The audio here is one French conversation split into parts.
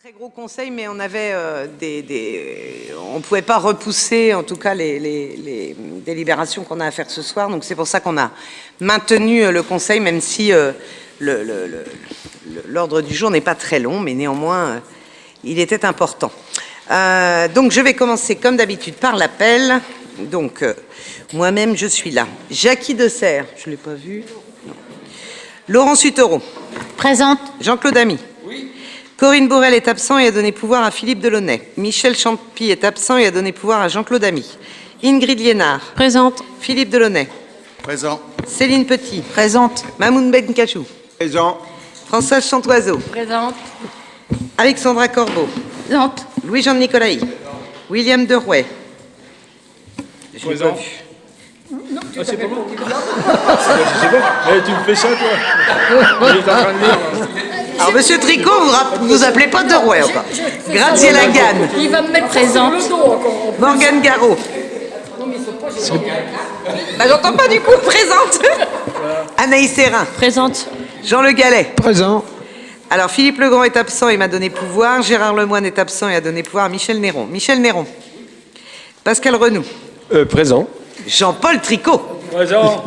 Très gros conseil, mais on avait on pouvait pas repousser, en tout cas, les délibérations qu'on a à faire ce soir. Donc c'est pour ça qu'on a maintenu le conseil, même si l'ordre du jour n'est pas très long, mais néanmoins, il était important. Donc je vais commencer, comme d'habitude, par l'appel. Donc moi-même, je suis là. Jackie Desserre, je ne l'ai pas vu. Non. Laurent Sutereau. Présente. Jean-Claude Ami. Oui. Corinne Bourrel est absent et a donné pouvoir à Philippe Delaunay. Michel Champy est absent et a donné pouvoir à Jean-Claude Ami. Ingrid Liénard. Présente. Philippe Delaunay. Présent. Céline Petit. Présente. Mamoun Benkachou. Présent. Françoise Chantoiseau. Présente. Alexandra Corbeau. Présente. Louis-Jean de Nicolaï. William Derouet. Je l'ai pas vu. Non, c'est pas moi. C'est bon. Tu me fais ça, toi. Il est en train de lire. Alors, monsieur Tricot, vous appelez pas Derouet, quoi. Graziella Gann. Il va me mettre présente. Morgane Garot. Bah, j'entends pas du coup, présente. Anaïs Serrin. Présente. Jean Le Gallet. Présent. Alors, Philippe Legrand est absent et m'a donné pouvoir. Gérard Lemoine est absent et a donné pouvoir à Michel Néron. Michel Néron. Pascal Renoux. Présent. Jean-Paul Tricot. Présent.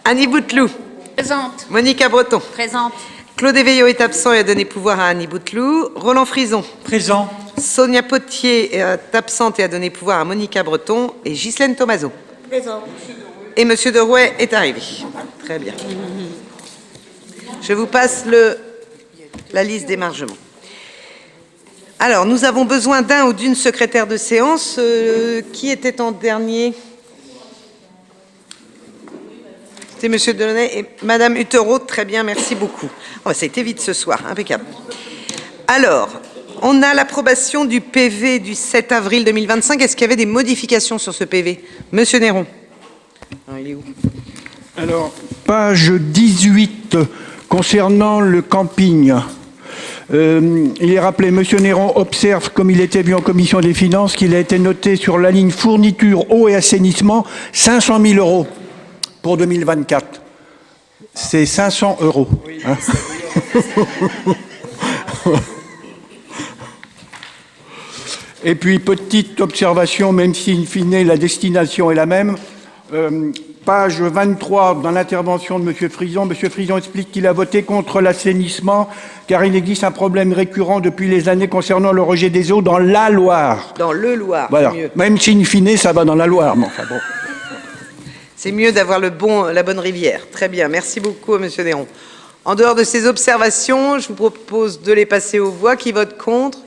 Annie Bouteloup. Présente. Monica Breton. Présente. Claude Éveillot est absent et a donné pouvoir à Annie Bouteloup. Roland Frison. Présent. Sonia Potier est absente et a donné pouvoir à Monica Breton. Et Ghislaine Thomazeau. Présente. Et monsieur Derouet est arrivé. Très bien. Je vous passe la liste d'émargement. Alors, nous avons besoin d'un ou d'une secrétaire de séance. Qui était en dernier? C'était monsieur Delaunay et madame Utereau. Très bien, merci beaucoup. Oh, ça a été vite ce soir, impeccable. Alors, on a l'approbation du PV du 7 avril 2025. Est-ce qu'il y avait des modifications sur ce PV? Monsieur Néron. Ah, il est où? Alors, page 18, concernant le camping. Il est rappelé, M. Néron observe, comme il était vu en commission des finances, qu'il a été noté sur la ligne fourniture, eau et assainissement, 500 000 € pour 2024. C'est 500 €. Hein. Et puis, petite observation, même si, in fine, la destination est la même. Page 23, dans l'intervention de M. Frison, M. Frison explique qu'il a voté contre l'assainissement car il existe un problème récurrent depuis les années concernant le rejet des eaux dans la Loire. Dans le Loire, Voilà. mieux. Même si, in fine, ça va dans la Loire. Mais enfin, bon. C'est mieux d'avoir la bonne rivière. Très bien, merci beaucoup, monsieur Néron. En dehors de ces observations, je vous propose de les passer aux voix. Qui vote contre?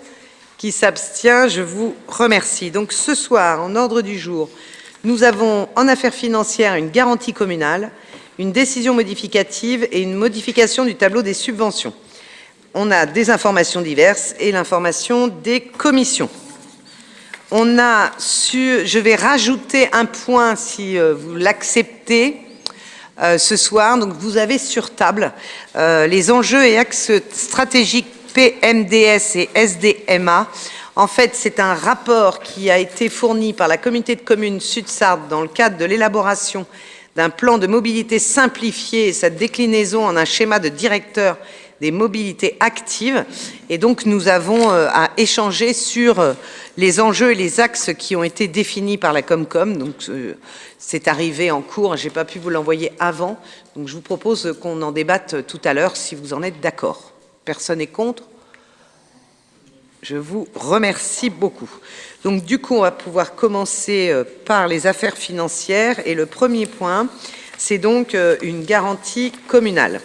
Qui s'abstient? Je vous remercie. Donc ce soir, en ordre du jour, nous avons en affaires financières une garantie communale, une décision modificative et une modification du tableau des subventions. On a des informations diverses et l'information des commissions. On a je vais rajouter un point si vous l'acceptez ce soir. Donc vous avez sur table les enjeux et axes stratégiques PMDS et SDMA. En fait, c'est un rapport qui a été fourni par la communauté de communes Sud-Sarthe dans le cadre de l'élaboration d'un plan de mobilité simplifié et sa déclinaison en un schéma de directeur des mobilités actives. Et donc, nous avons à échanger sur les enjeux et les axes qui ont été définis par la Comcom. Donc, c'est arrivé en cours. Je n'ai pas pu vous l'envoyer avant. Donc, je vous propose qu'on en débatte tout à l'heure si vous en êtes d'accord. Personne n'est contre? Je vous remercie beaucoup. Donc, du coup, on va pouvoir commencer par les affaires financières. Et le premier point, c'est donc une garantie communale.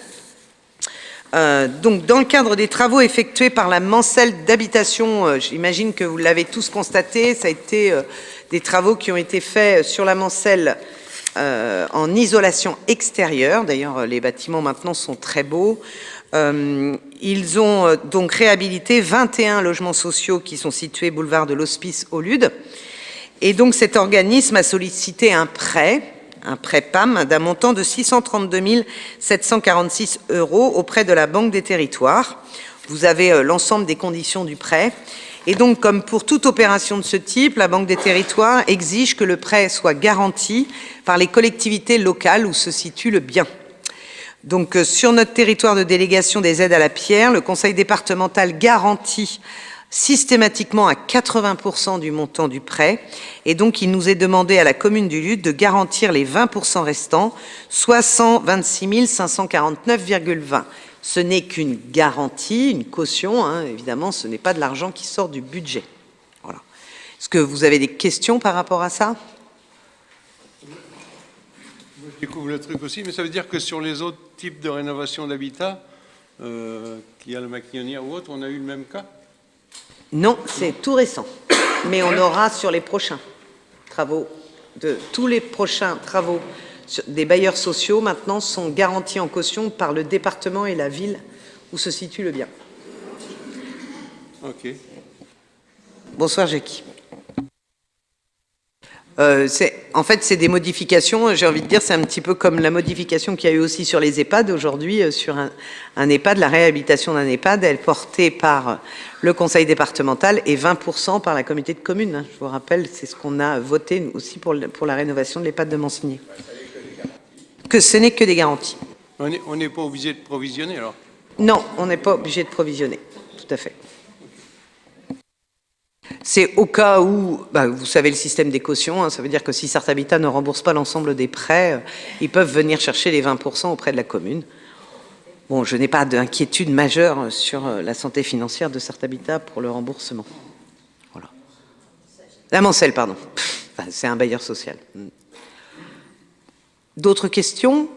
Donc, dans le cadre des travaux effectués par la Mancelle d'habitation, j'imagine que vous l'avez tous constaté, ça a été des travaux qui ont été faits sur la Mancelle en isolation extérieure. D'ailleurs, les bâtiments maintenant sont très beaux. Ils ont donc réhabilité 21 logements sociaux qui sont situés boulevard de l'Hospice au Lude. Et donc cet organisme a sollicité un prêt PAM d'un montant de 632 746 € auprès de la Banque des Territoires. Vous avez l'ensemble des conditions du prêt. Et donc, comme pour toute opération de ce type, la Banque des Territoires exige que le prêt soit garanti par les collectivités locales où se situe le bien. Donc, sur notre territoire de délégation des aides à la pierre, le conseil départemental garantit systématiquement à 80% du montant du prêt. Et donc, il nous est demandé à la commune du Lude de garantir les 20% restants, soit 126 549,20. Ce n'est qu'une garantie, une caution, hein, évidemment, ce n'est pas de l'argent qui sort du budget. Voilà. Est-ce que vous avez des questions par rapport à ça? Je découvre le truc aussi, mais ça veut dire que sur les autres types de rénovation d'habitat, qu'il y a le Macquillonnière ou autre, on a eu le même cas? Non, c'est tout récent. Mais on aura sur les prochains travaux, tous les prochains travaux des bailleurs sociaux maintenant sont garantis en caution par le département et la ville où se situe le bien. Ok. Bonsoir, Jackie. En fait, c'est des modifications, j'ai envie de dire, c'est un petit peu comme la modification qu'il y a eu aussi sur les EHPAD. Aujourd'hui, sur un EHPAD, la réhabilitation d'un EHPAD, elle est portée par le conseil départemental et 20% par la communauté de communes. Je vous rappelle, c'est ce qu'on a voté aussi pour la rénovation de l'EHPAD de Mansigny. Que ce n'est que des garanties. On n'est pas obligé de provisionner, alors? Non, on n'est pas obligé de provisionner, tout à fait. C'est au cas où, vous savez le système des cautions, hein, ça veut dire que si Sarthe Habitat ne rembourse pas l'ensemble des prêts, ils peuvent venir chercher les 20% auprès de la commune. Bon, je n'ai pas d'inquiétude majeure sur la santé financière de Sarthe Habitat pour le remboursement. Voilà. La Mancelle, pardon. Enfin, c'est un bailleur social. D'autres questions?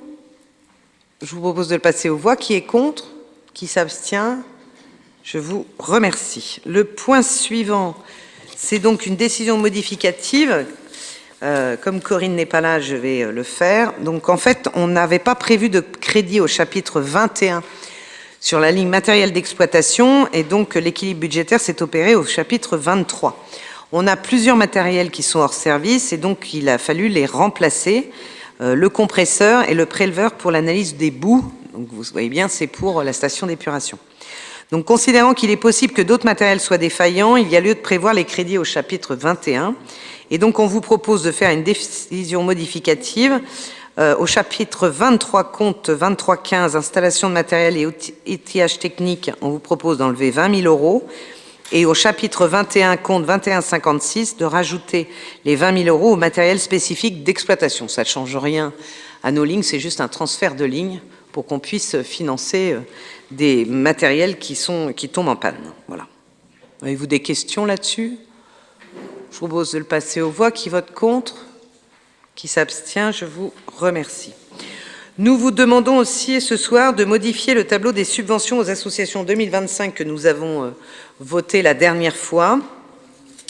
Je vous propose de le passer aux voix. Qui est contre? Qui s'abstient? Je vous remercie. Le point suivant, c'est donc une décision modificative. Comme Corinne n'est pas là, je vais le faire. Donc en fait, on n'avait pas prévu de crédit au chapitre 21 sur la ligne matériel d'exploitation et donc l'équilibre budgétaire s'est opéré au chapitre 23. On a plusieurs matériels qui sont hors service et donc il a fallu les remplacer. Le compresseur et le préleveur pour l'analyse des boues. Donc vous voyez bien, c'est pour la station d'épuration. Donc, considérant qu'il est possible que d'autres matériels soient défaillants, il y a lieu de prévoir les crédits au chapitre 21. Et donc, on vous propose de faire une décision modificative. Au chapitre 23, compte 2315, installation de matériel et outillage technique, on vous propose d'enlever 20 000 €. Et au chapitre 21, compte 2156, de rajouter les 20 000 € au matériel spécifique d'exploitation. Ça ne change rien à nos lignes, c'est juste un transfert de lignes pour qu'on puisse financer des matériels qui tombent en panne. Voilà. Avez-vous des questions là-dessus? Je vous propose de le passer aux voix. Qui vote contre? Qui s'abstient? Je vous remercie. Nous vous demandons aussi ce soir de modifier le tableau des subventions aux associations 2025 que nous avons voté la dernière fois.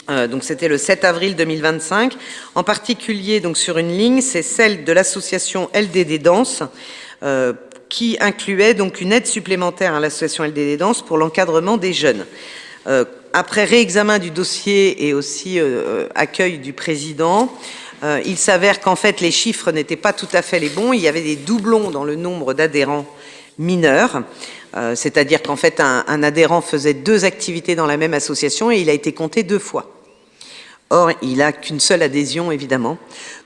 Donc c'était le 7 avril 2025. En particulier, donc sur une ligne, c'est celle de l'association LDD Danse, qui incluait donc une aide supplémentaire à l'association LDD Danse pour l'encadrement des jeunes. Après réexamen du dossier et aussi accueil du président, il s'avère qu'en fait les chiffres n'étaient pas tout à fait les bons. Il y avait des doublons dans le nombre d'adhérents mineurs, c'est-à-dire qu'en fait un adhérent faisait 2 activités dans la même association et il a été compté 2 fois. Or, il n'a qu'une seule adhésion, évidemment.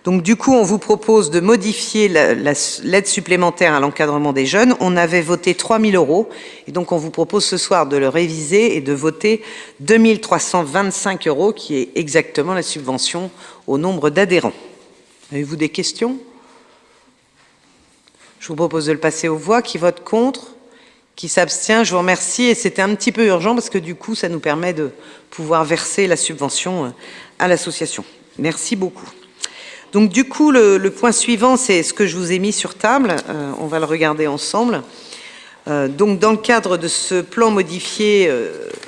Donc, du coup, on vous propose de modifier l'aide supplémentaire à l'encadrement des jeunes. On avait voté 3 000 €. Et donc, on vous propose ce soir de le réviser et de voter 2 325 €, qui est exactement la subvention au nombre d'adhérents. Avez-vous des questions? Je vous propose de le passer aux voix. Qui vote contre? Qui s'abstient? Je vous remercie. Et c'était un petit peu urgent parce que du coup, ça nous permet de pouvoir verser la subvention à l'association. Merci beaucoup. Donc du coup, le point suivant, c'est ce que je vous ai mis sur table. On va le regarder ensemble. Donc dans le cadre de ce plan modifié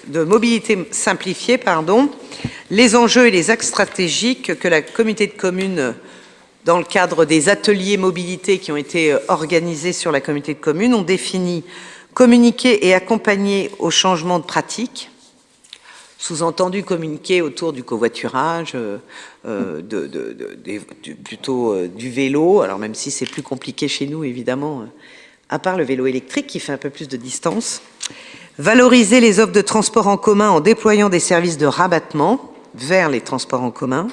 de mobilité simplifiée, les enjeux et les axes stratégiques que la communauté de communes, dans le cadre des ateliers mobilité qui ont été organisés sur la communauté de communes, ont défini communiquer et accompagner au changement de pratique. Sous-entendu communiquer autour du covoiturage, plutôt du vélo, alors même si c'est plus compliqué chez nous, évidemment, à part le vélo électrique qui fait un peu plus de distance. Valoriser les offres de transport en commun en déployant des services de rabattement vers les transports en commun.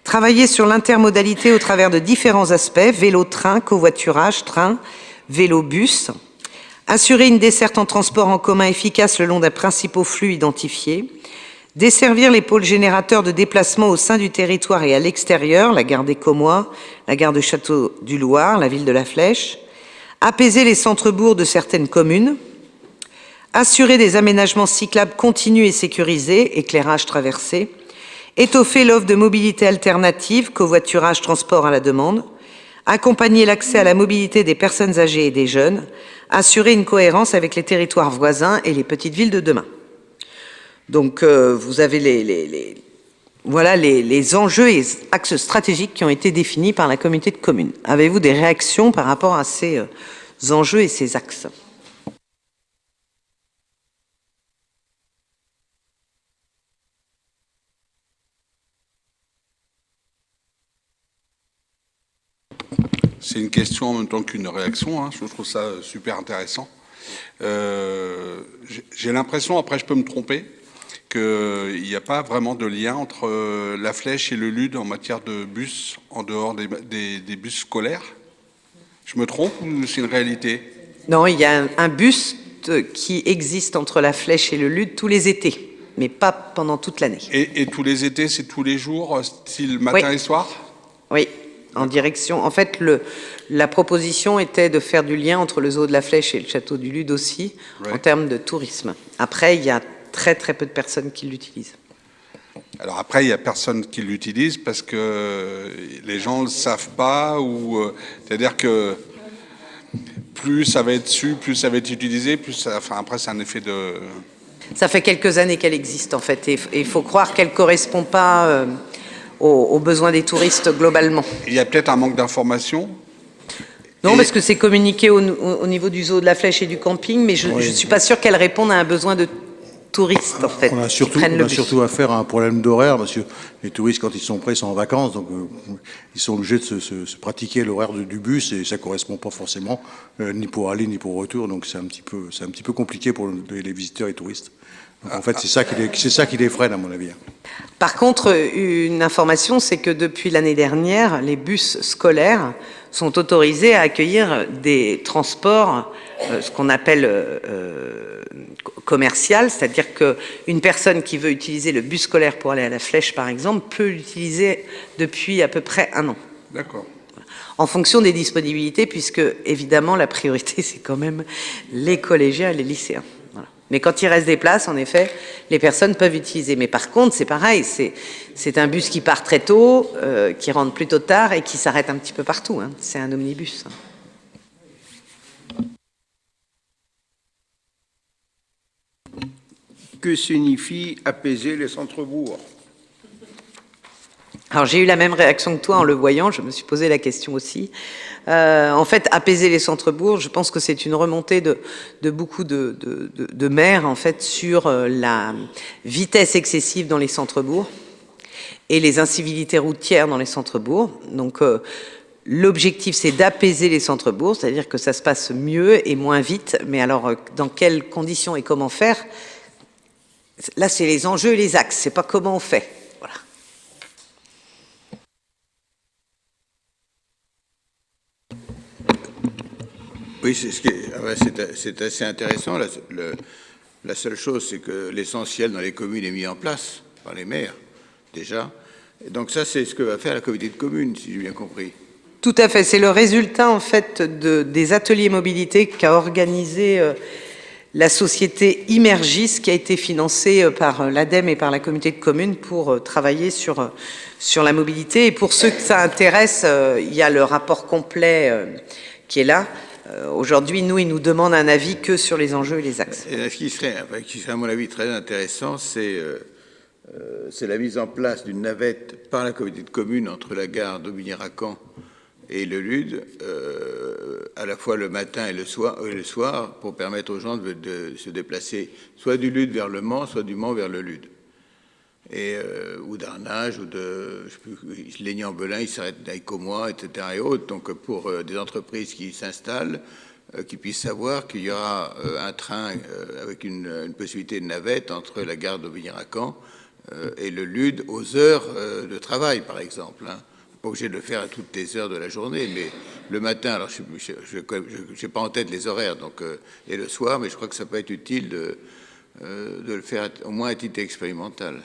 Travailler sur l'intermodalité au travers de différents aspects, vélo-train, covoiturage, train, vélo-bus, assurer une desserte en transport en commun efficace le long d'un principal flux identifié, desservir les pôles générateurs de déplacement au sein du territoire et à l'extérieur, la gare des Commois, la gare de Château-du-Loir, la ville de La Flèche, apaiser les centres-bourgs de certaines communes, assurer des aménagements cyclables continus et sécurisés, éclairage traversé, étoffer l'offre de mobilité alternative, covoiturage, transport à la demande, accompagner l'accès à la mobilité des personnes âgées et des jeunes, assurer une cohérence avec les territoires voisins et les petites villes de demain. Donc, vous avez les enjeux et axes stratégiques qui ont été définis par la communauté de communes. Avez-vous des réactions par rapport à ces enjeux et ces axes ? C'est une question en même temps qu'une réaction, hein. Je trouve ça super intéressant. J'ai l'impression, après je peux me tromper, qu'il n'y a pas vraiment de lien entre La Flèche et le LUD en matière de bus, en dehors des bus scolaires. Je me trompe ou c'est une réalité? Non, il y a un bus qui existe entre La Flèche et le LUD tous les étés, mais pas pendant toute l'année. Et tous les étés, c'est tous les jours, style matin et soir? Oui, en direction. En fait, la proposition était de faire du lien entre le zoo de La Flèche et le château du LUD aussi, en termes de tourisme. Après, il y a très très peu de personnes qui l'utilisent. Alors après, il n'y a personne qui l'utilise parce que les gens ne le savent pas, ou c'est-à-dire que plus ça va être su, plus ça va être utilisé, plus ça, enfin après c'est un effet de... Ça fait quelques années qu'elle existe en fait, et il faut croire qu'elle ne correspond pas aux besoins des touristes globalement. Il y a peut-être un manque d'information. Non, parce que c'est communiqué au niveau du zoo de La Flèche et du camping, mais je ne suis pas sûre qu'elle réponde à un besoin de touristes, en fait. On a surtout affaire à un problème d'horaire, parce que les touristes, quand ils sont prêts, sont en vacances, donc ils sont obligés de se pratiquer l'horaire du bus, et ça ne correspond pas forcément, ni pour aller, ni pour retour, donc c'est un petit peu compliqué pour les visiteurs et touristes. Donc en fait, c'est ça qui les freine, à mon avis. Par contre, une information, c'est que depuis l'année dernière, les bus scolaires sont autorisés à accueillir des transports, ce qu'on appelle commercial, c'est-à-dire qu'une personne qui veut utiliser le bus scolaire pour aller à La Flèche, par exemple, peut l'utiliser depuis à peu près 1 an. D'accord. En fonction des disponibilités, puisque, évidemment, la priorité, c'est quand même les collégiens et les lycéens. Voilà. Mais quand il reste des places, en effet, les personnes peuvent utiliser. Mais par contre, c'est pareil, c'est un bus qui part très tôt, qui rentre plutôt tard et qui s'arrête un petit peu partout, hein. C'est un omnibus. Que signifie apaiser les centres-bourgs? Alors j'ai eu la même réaction que toi en le voyant, je me suis posé la question aussi. En fait, apaiser les centres-bourgs, je pense que c'est une remontée de beaucoup de maires en fait sur la vitesse excessive dans les centres-bourgs et les incivilités routières dans les centres-bourgs. Donc l'objectif, c'est d'apaiser les centres-bourgs, c'est-à-dire que ça se passe mieux et moins vite. Mais alors, dans quelles conditions et comment faire? Là, c'est les enjeux et les axes, c'est pas comment on fait. Voilà. Oui, c'est assez intéressant. La seule chose, c'est que l'essentiel dans les communes est mis en place par les maires, déjà. Et donc ça, c'est ce que va faire la communauté de communes, si j'ai bien compris. Tout à fait. C'est le résultat, en fait, des ateliers mobilité qu'a organisé la société Immergis, qui a été financée par l'ADEME et par la communauté de communes pour travailler sur la mobilité. Et pour ceux que ça intéresse, il y a le rapport complet qui est là. Aujourd'hui, ils nous demandent un avis que sur les enjeux et les axes. Et ce qui serait, à mon avis, très intéressant, c'est la mise en place d'une navette par la communauté de communes entre la gare d'Aubigny-Racan et le LUD, à la fois le matin et le soir, pour permettre aux gens de se déplacer soit du LUD vers le Mans, soit du Mans vers le LUD. Ou d'Arnage, ou de Légnand-Belin, ils s'arrêtent à Commois, etc. et autres. Donc pour des entreprises qui s'installent, qui puissent savoir qu'il y aura un train avec une possibilité de navette entre la gare d'Aubigny-Racan et le LUD aux heures de travail, par exemple, hein. Pas obligé de le faire à toutes les heures de la journée, mais le matin, alors je n'ai pas en tête les horaires, donc, et le soir, mais je crois que ça peut être utile de le faire au moins à titre expérimental.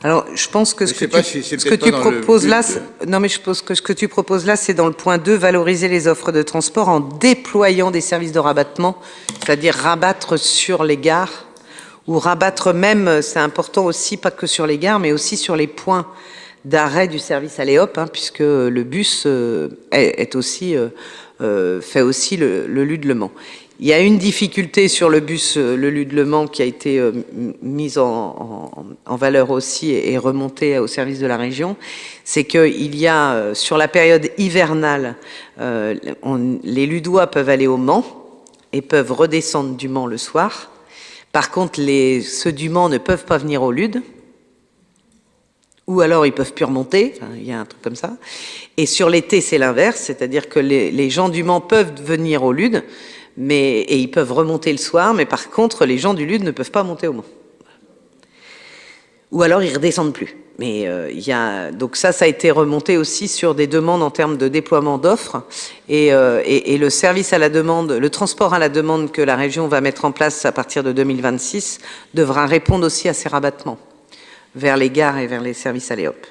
Alors, je pense que ce que ce que tu proposes là, non, mais je pense que ce que tu proposes là, c'est dans le point 2, valoriser les offres de transport en déployant des services de rabattement, c'est-à-dire rabattre sur les gares, ou rabattre même, c'est important aussi, pas que sur les gares, mais aussi sur les points d'arrêt du service Aléop, hein, puisque le bus est aussi, fait aussi le LUD Le Mans. Il y a une difficulté sur le bus, le LUD Le Mans, qui a été mise en valeur aussi et remontée au service de la région, c'est qu'il y a, sur la période hivernale, les Ludois peuvent aller au Mans et peuvent redescendre du Mans le soir. Par contre, ceux du Mans ne peuvent pas venir au LUD, ou alors ils peuvent plus remonter, enfin, il y a un truc comme ça. Et sur l'été, c'est l'inverse, c'est-à-dire que les gens du Mans peuvent venir au LUD, et ils peuvent remonter le soir, mais par contre, les gens du LUD ne peuvent pas monter au Mans. Ou alors ils redescendent plus. Mais donc ça a été remonté aussi sur des demandes en termes de déploiement d'offres, et le service à la demande, le transport à la demande que la région va mettre en place à partir de 2026 devra répondre aussi à ces rabattements vers les gares et vers les services Aléop.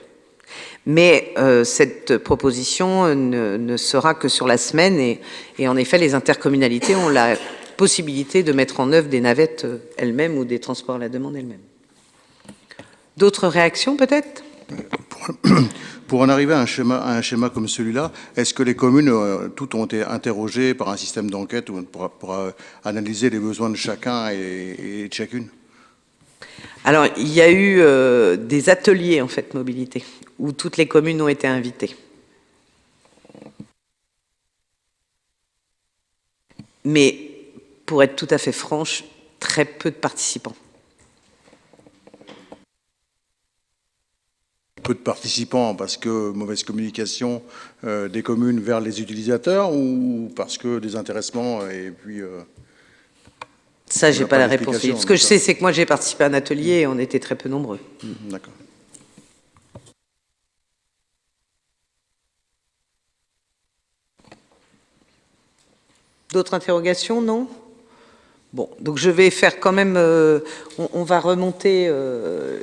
Mais cette proposition ne sera que sur la semaine, et en effet, les intercommunalités ont la possibilité de mettre en œuvre des navettes elles-mêmes ou des transports à la demande elles-mêmes. D'autres réactions, peut-être? Pour en arriver à un schéma comme celui-là, est-ce que les communes, toutes ont été interrogées par un système d'enquête pour analyser les besoins de chacun et de chacune? Alors, il y a eu des ateliers, en fait, mobilité, où toutes les communes ont été invitées. Mais, pour être tout à fait franche, très peu de participants. Peu de participants parce que mauvaise communication des communes vers les utilisateurs, ou parce que désintéressement et puis... Ça, j'ai pas la réponse. Ce que je sais, c'est que moi, j'ai participé à un atelier et on était très peu nombreux. D'accord. D'autres interrogations, non? Bon, donc je vais faire quand même... on va remonter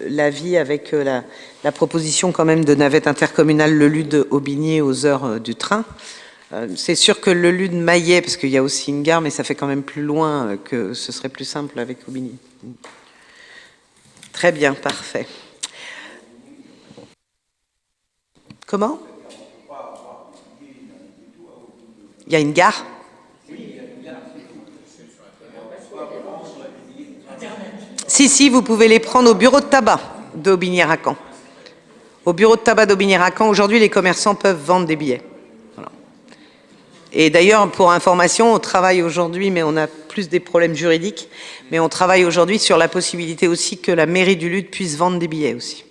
l'avis avec la proposition quand même de navette intercommunale le LUD Aubigné aux heures du train. C'est sûr que le LUD Maillet, parce qu'il y a aussi une gare, mais ça fait quand même plus loin, que ce serait plus simple avec Aubigny. Très bien, parfait. Comment? Il y a une gare? Si, vous pouvez les prendre au bureau de tabac d'Aubigny-Racan. Au bureau de tabac d'Aubigny-Racan, aujourd'hui, les commerçants peuvent vendre des billets. Voilà. Et d'ailleurs, pour information, on travaille aujourd'hui, mais on a plus des problèmes juridiques, mais on travaille aujourd'hui sur la possibilité aussi que la mairie du LUD puisse vendre des billets aussi.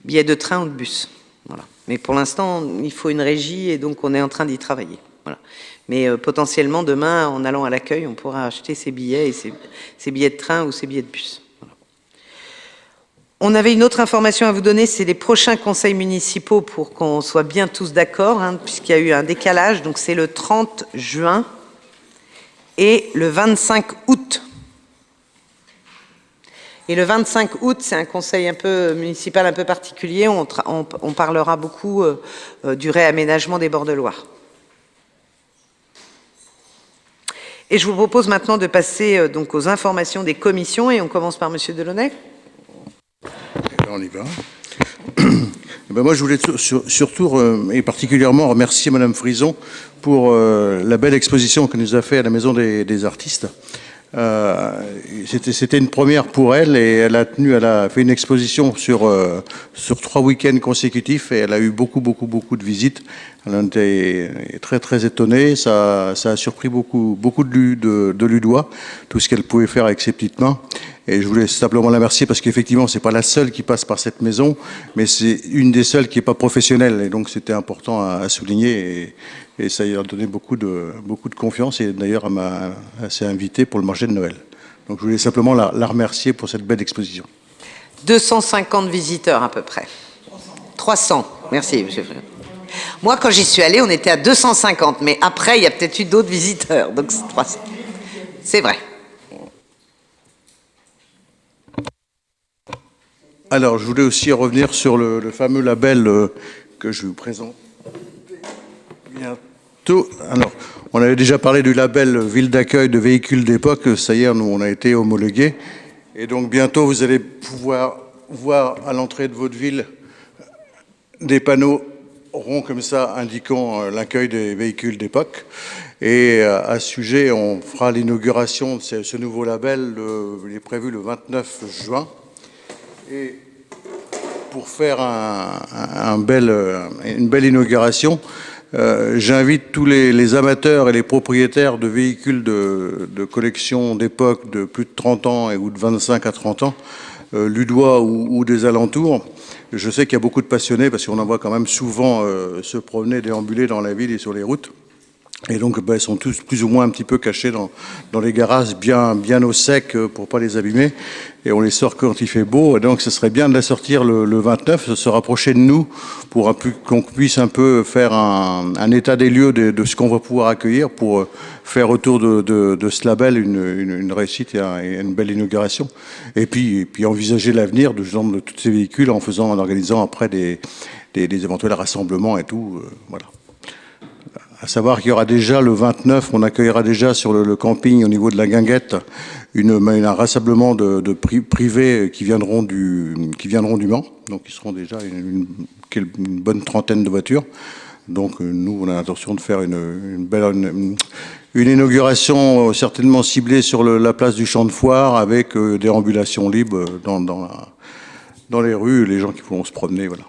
Billets de train ou de bus. Voilà. Mais pour l'instant, il faut une régie et donc on est en train d'y travailler. Voilà. Mais potentiellement, demain, en allant à l'accueil, on pourra acheter ces billets, et ces billets de train ou ces billets de bus. Voilà. On avait une autre information à vous donner, c'est les prochains conseils municipaux pour qu'on soit bien tous d'accord, hein, puisqu'il y a eu un décalage. Donc c'est le 30 juin et le 25 août. Et le 25 août, c'est un conseil un peu municipal un peu particulier. On parlera beaucoup du réaménagement des bords de Loire. Et je vous propose maintenant de passer donc aux informations des commissions, et on commence par Monsieur Delaunay. On y va. Ben moi, je voulais surtout et particulièrement remercier Madame Frison pour la belle exposition qu'elle nous a fait à la Maison des Artistes. C'était une première pour elle, et elle a fait une exposition sur 3 week-ends consécutifs, et elle a eu beaucoup de visites. Elle en était très étonnée. Ça a surpris beaucoup de Ludois, tout ce qu'elle pouvait faire avec ses petites mains. Et je voulais simplement la remercier parce qu'effectivement, c'est pas la seule qui passe par cette maison, mais c'est une des seules qui est pas professionnelle. Et donc, c'était important à souligner, et ça lui a donné beaucoup de confiance. Et d'ailleurs, elle s'est invitée pour le marché de Noël. Donc, je voulais simplement la remercier pour cette belle exposition. 250 visiteurs à peu près. 300. Merci, monsieur Frison. Moi, quand j'y suis allée, on était à 250, mais après, il y a peut-être eu d'autres visiteurs, donc c'est 300. C'est vrai. Alors, je voulais aussi revenir sur le fameux label que je vous présente bientôt. Alors, on avait déjà parlé du label ville d'accueil de véhicules d'époque. Ça y est, nous, on a été homologués. Et donc, bientôt, vous allez pouvoir voir à l'entrée de votre ville des panneaux ronds comme ça indiquant l'accueil des véhicules d'époque. Et à ce sujet, on fera l'inauguration de ce nouveau label, il est prévu le 29 juin. Et pour faire une belle inauguration, j'invite tous les amateurs et les propriétaires de véhicules de collection d'époque de plus de 30 ans ou de 25 à 30 ans, ludois ou des alentours. Je sais qu'il y a beaucoup de passionnés parce qu'on en voit quand même souvent se promener, déambuler dans la ville et sur les routes. Et donc, ils sont tous plus ou moins un petit peu cachés dans les garages, bien au sec pour pas les abîmer. Et on les sort quand il fait beau. Et donc, ce serait bien de la sortir le 29, se rapprocher de nous pour qu'on puisse un peu faire un état des lieux de ce qu'on va pouvoir accueillir pour faire autour de ce label une réussite et une belle inauguration. Et puis envisager l'avenir de tous ces véhicules en organisant après des éventuels rassemblements et tout. Voilà. À savoir qu'il y aura déjà le 29, on accueillera déjà sur le camping au niveau de la Guinguette un rassemblement de privés qui viendront du Mans. Donc ils seront déjà une bonne trentaine de voitures. Donc nous, on a l'intention de faire une inauguration certainement ciblée sur la place du Champ de Foire avec des ambulations libres dans les rues, les gens qui pourront se promener, voilà.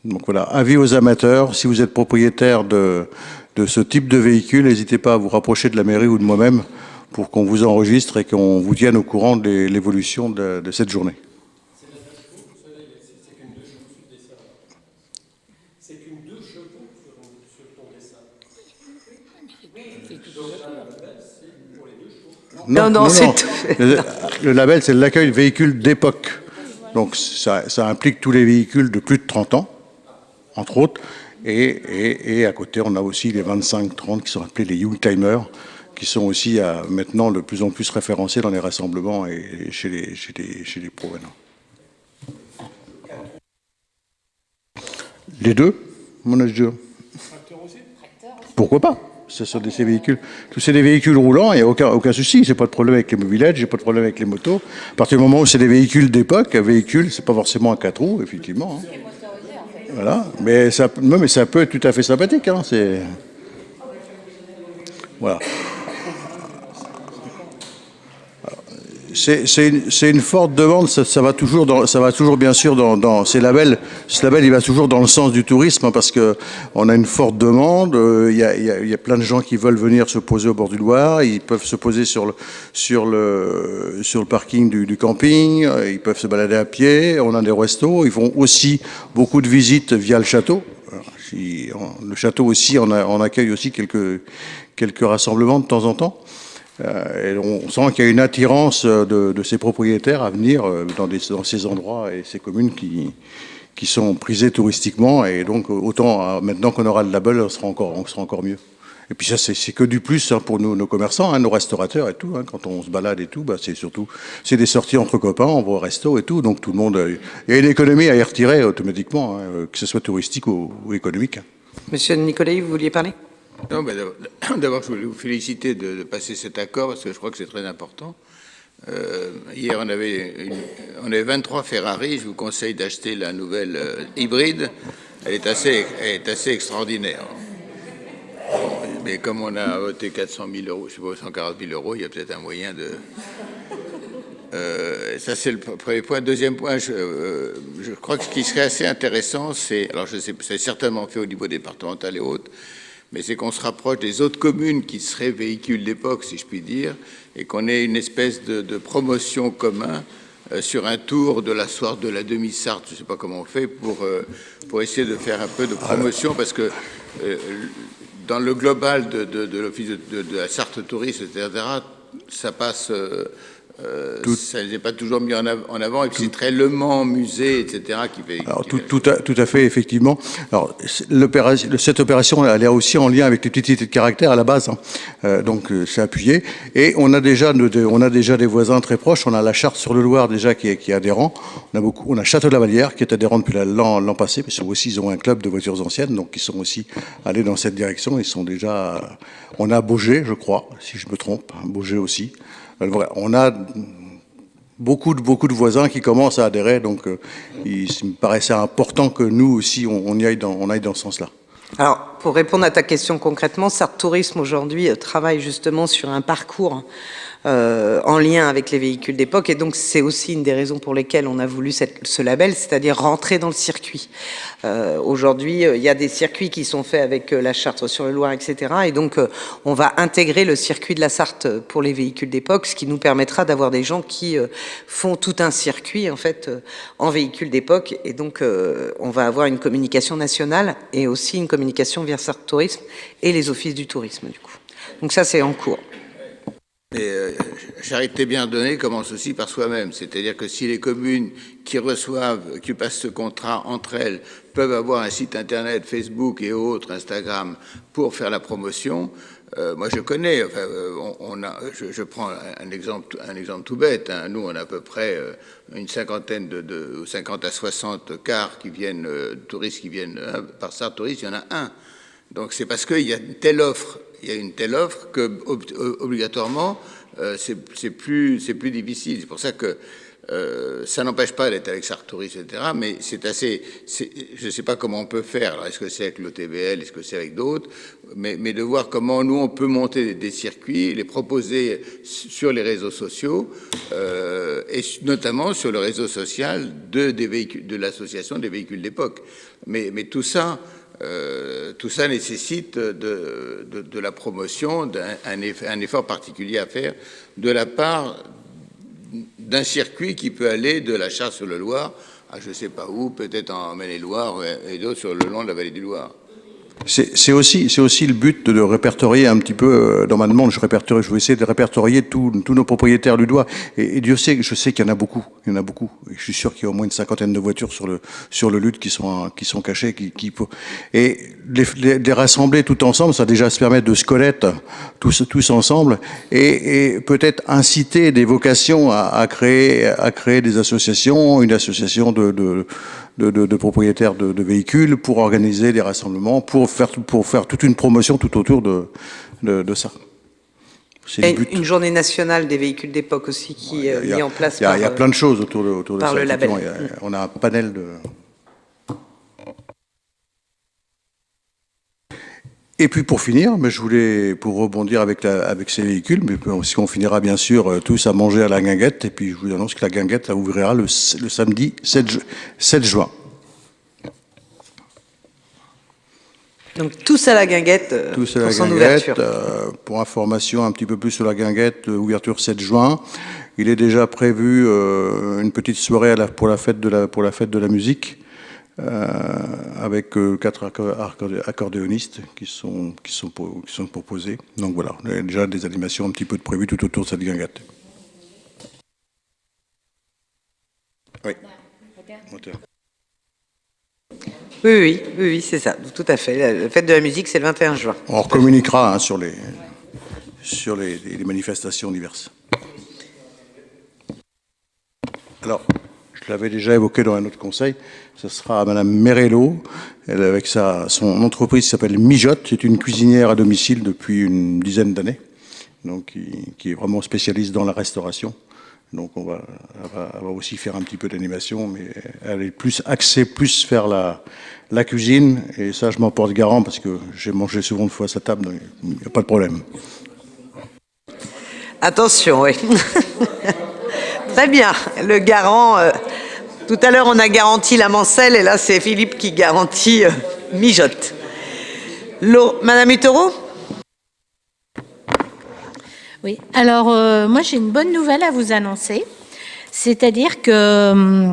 Donc voilà, avis aux amateurs, si vous êtes propriétaire de ce type de véhicule, n'hésitez pas à vous rapprocher de la mairie ou de moi-même pour qu'on vous enregistre et qu'on vous tienne au courant de l'évolution de cette journée. C'est qu'une 2 chevaux sur ton dessin. Non, le label, c'est l'accueil de véhicules d'époque. Donc ça implique tous les véhicules de plus de 30 ans, entre autres. Et à côté, on a aussi les 25-30 qui sont appelés les Youngtimers, qui sont aussi maintenant de plus en plus référencés dans les rassemblements et chez les pros. Les deux, mon âge de... Pourquoi pas? Ce sont ces véhicules. Tous c'est des véhicules roulants, il n'y a aucun souci. C'est pas de problème avec les mobylettes, j'ai pas de problème avec les motos. À partir du moment où c'est des véhicules d'époque, un véhicule, c'est pas forcément un 4 roues, effectivement. Hein. Voilà, mais ça peut être tout à fait sympathique. Hein, voilà. C'est une forte demande. Ça va toujours bien sûr dans ces labels. Ce label, il va toujours dans le sens du tourisme hein, parce que on a une forte demande. Il y a plein de gens qui veulent venir se poser au bord du Loir. Ils peuvent se poser sur le parking du camping. Ils peuvent se balader à pied. On a des restos. Ils font aussi beaucoup de visites via le château. Le château aussi, on accueille aussi quelques rassemblements de temps en temps. Et on sent qu'il y a une attirance de ces propriétaires à venir dans ces endroits et ces communes qui sont prisées touristiquement. Et donc, autant maintenant qu'on aura le label, on sera encore mieux. Et puis ça, c'est que du plus hein, pour nos commerçants, hein, nos restaurateurs et tout. Hein, quand on se balade et tout, c'est des sorties entre copains, on va au resto et tout. Donc tout le monde, il y a une économie à y retirer automatiquement, hein, que ce soit touristique ou économique. Monsieur Nicolai, vous vouliez parler? Non, mais d'abord, je voulais vous féliciter de passer cet accord parce que je crois que c'est très important. Hier, on avait 23 Ferrari. Je vous conseille d'acheter la nouvelle hybride. Elle est assez extraordinaire. Bon, mais comme on a voté 400 000 euros, je sais pas, 140 000 euros, il y a peut-être un moyen de... ça, c'est le premier point. Deuxième point, je crois que ce qui serait assez intéressant, c'est... Alors, je sais, c'est certainement fait au niveau départemental et autres, mais c'est qu'on se rapproche des autres communes qui seraient véhicules d'époque, si je puis dire, et qu'on ait une espèce de promotion commun sur un tour de la Soire de la Demi-Sarthe, je ne sais pas comment on fait, pour essayer de faire un peu de promotion, parce que dans le global de l'Office de la Sarthe Tourisme, etc., ça passe ça n'est pas toujours mis en avant, et puis c'est très Le Mans, musée, etc. qui fait... Alors, tout à fait, effectivement. Alors, cette opération, elle est aussi en lien avec les petites unités de caractère à la base, hein. Donc, c'est appuyé. Et on a déjà des voisins très proches. On a la Charte-sur-le-Loir, déjà, qui est adhérent. On a Château-de-la-Vallière, qui est adhérent depuis l'an passé, parce qu'ils ont un club de voitures anciennes, donc ils sont aussi allés dans cette direction. Ils sont déjà... On a Baugé, je crois, si je me trompe, hein, Baugé aussi. Voilà, on a beaucoup de voisins qui commencent à adhérer, donc il me paraissait important que nous aussi on aille dans ce sens-là. Alors, pour répondre à ta question concrètement, Sarthe Tourisme aujourd'hui travaille justement sur un parcours en lien avec les véhicules d'époque, et donc c'est aussi une des raisons pour lesquelles on a voulu ce label, c'est-à-dire rentrer dans le circuit. Aujourd'hui, il y a des circuits qui sont faits avec la Charte-sur-le-Loir, etc. Et donc, on va intégrer le circuit de la Sarthe pour les véhicules d'époque, ce qui nous permettra d'avoir des gens qui font tout un circuit, en fait, en véhicules d'époque. Et donc, on va avoir une communication nationale et aussi une communication via Sarthe Tourisme et les offices du tourisme, du coup. Donc ça, c'est en cours. Mais charité bien donnée commence aussi par soi-même. C'est-à-dire que si les communes qui passent ce contrat entre elles, peuvent avoir un site internet, Facebook et autres, Instagram, pour faire la promotion, moi je connais, enfin, je prends un exemple tout bête, hein. Nous on a à peu près une cinquantaine 50 à 60 cars qui viennent, touristes qui viennent, par Sarthe Tourisme, il y en a un. Donc c'est parce qu'il y a une telle offre que obligatoirement c'est plus difficile. C'est pour ça que ça n'empêche pas d'être avec Sarthe Tourisme, etc. Mais je ne sais pas comment on peut faire. Alors est-ce que c'est avec l'OTBL, est-ce que c'est avec d'autres, mais de voir comment nous on peut monter des circuits, les proposer sur les réseaux sociaux et notamment sur le réseau social de l'association des véhicules d'époque. Mais tout ça nécessite de la promotion, un effort particulier à faire de la part d'un circuit qui peut aller de la Charte-sur-le-Loir à je ne sais pas où, peut-être en Maine-et-Loire et d'autres sur le long de la vallée du Loir. C'est aussi le but de répertorier un petit peu, dans ma demande, je vais essayer de répertorier tous nos propriétaires ludois. Et Dieu sait, je sais qu'il y en a beaucoup. Et je suis sûr qu'il y a au moins une cinquantaine de voitures sur le Lude qui sont cachées, et les rassembler tout ensemble, ça déjà se permet de se connaître tous ensemble, et peut-être inciter des vocations à créer des associations, une association de propriétaires de véhicules pour organiser des rassemblements, pour faire toute une promotion tout autour de ça. Et une journée nationale des véhicules d'époque aussi qui est mise en place Il y a plein de choses autour de par ça. le label. On a un panel de... Et puis pour finir, mais je voulais, pour rebondir avec ces véhicules, mais on finira bien sûr tous à manger à la Guinguette, et puis je vous annonce que la Guinguette ouvrira le samedi 7 juin. Donc tous à la Guinguette pour son ouverture. Pour information un petit peu plus sur la Guinguette, ouverture 7 juin. Il est déjà prévu une petite soirée pour la fête de la musique. Avec 4 accordéonistes qui sont proposés. Donc voilà, il y a déjà des animations un petit peu de prévues tout autour de cette guinguette. Oui. Oui, c'est ça, tout à fait. La fête de la musique, c'est le 21 juin. On communiquera sur les manifestations diverses. Alors, je l'avais déjà évoqué dans un autre conseil, ce sera Madame Merello, elle avec son entreprise qui s'appelle Mijotte, c'est une cuisinière à domicile depuis une dizaine d'années, donc qui est vraiment spécialiste dans la restauration. Donc elle va aussi faire un petit peu d'animation, mais elle est plus axée vers la cuisine, et ça je m'en porte garant parce que j'ai mangé souvent de fois à sa table, donc il n'y a pas de problème. Attention, oui. Très bien, le garant... Tout à l'heure, on a garanti la Mancelle, et là, c'est Philippe qui garantit Mijotte. Madame Hutereau ? Oui, alors moi, j'ai une bonne nouvelle à vous annoncer. C'est-à-dire que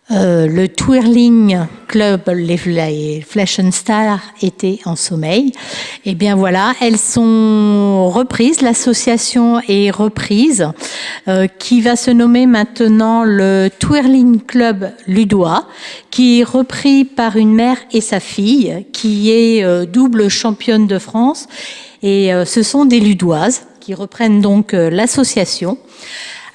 le Twirling Club, les Fleschenstaller étaient en sommeil. Et bien voilà, elles sont reprises, l'association est reprise, qui va se nommer maintenant le Twirling Club Ludois, qui est repris par une mère et sa fille, qui est double championne de France. Et ce sont des Ludoises qui reprennent donc l'association.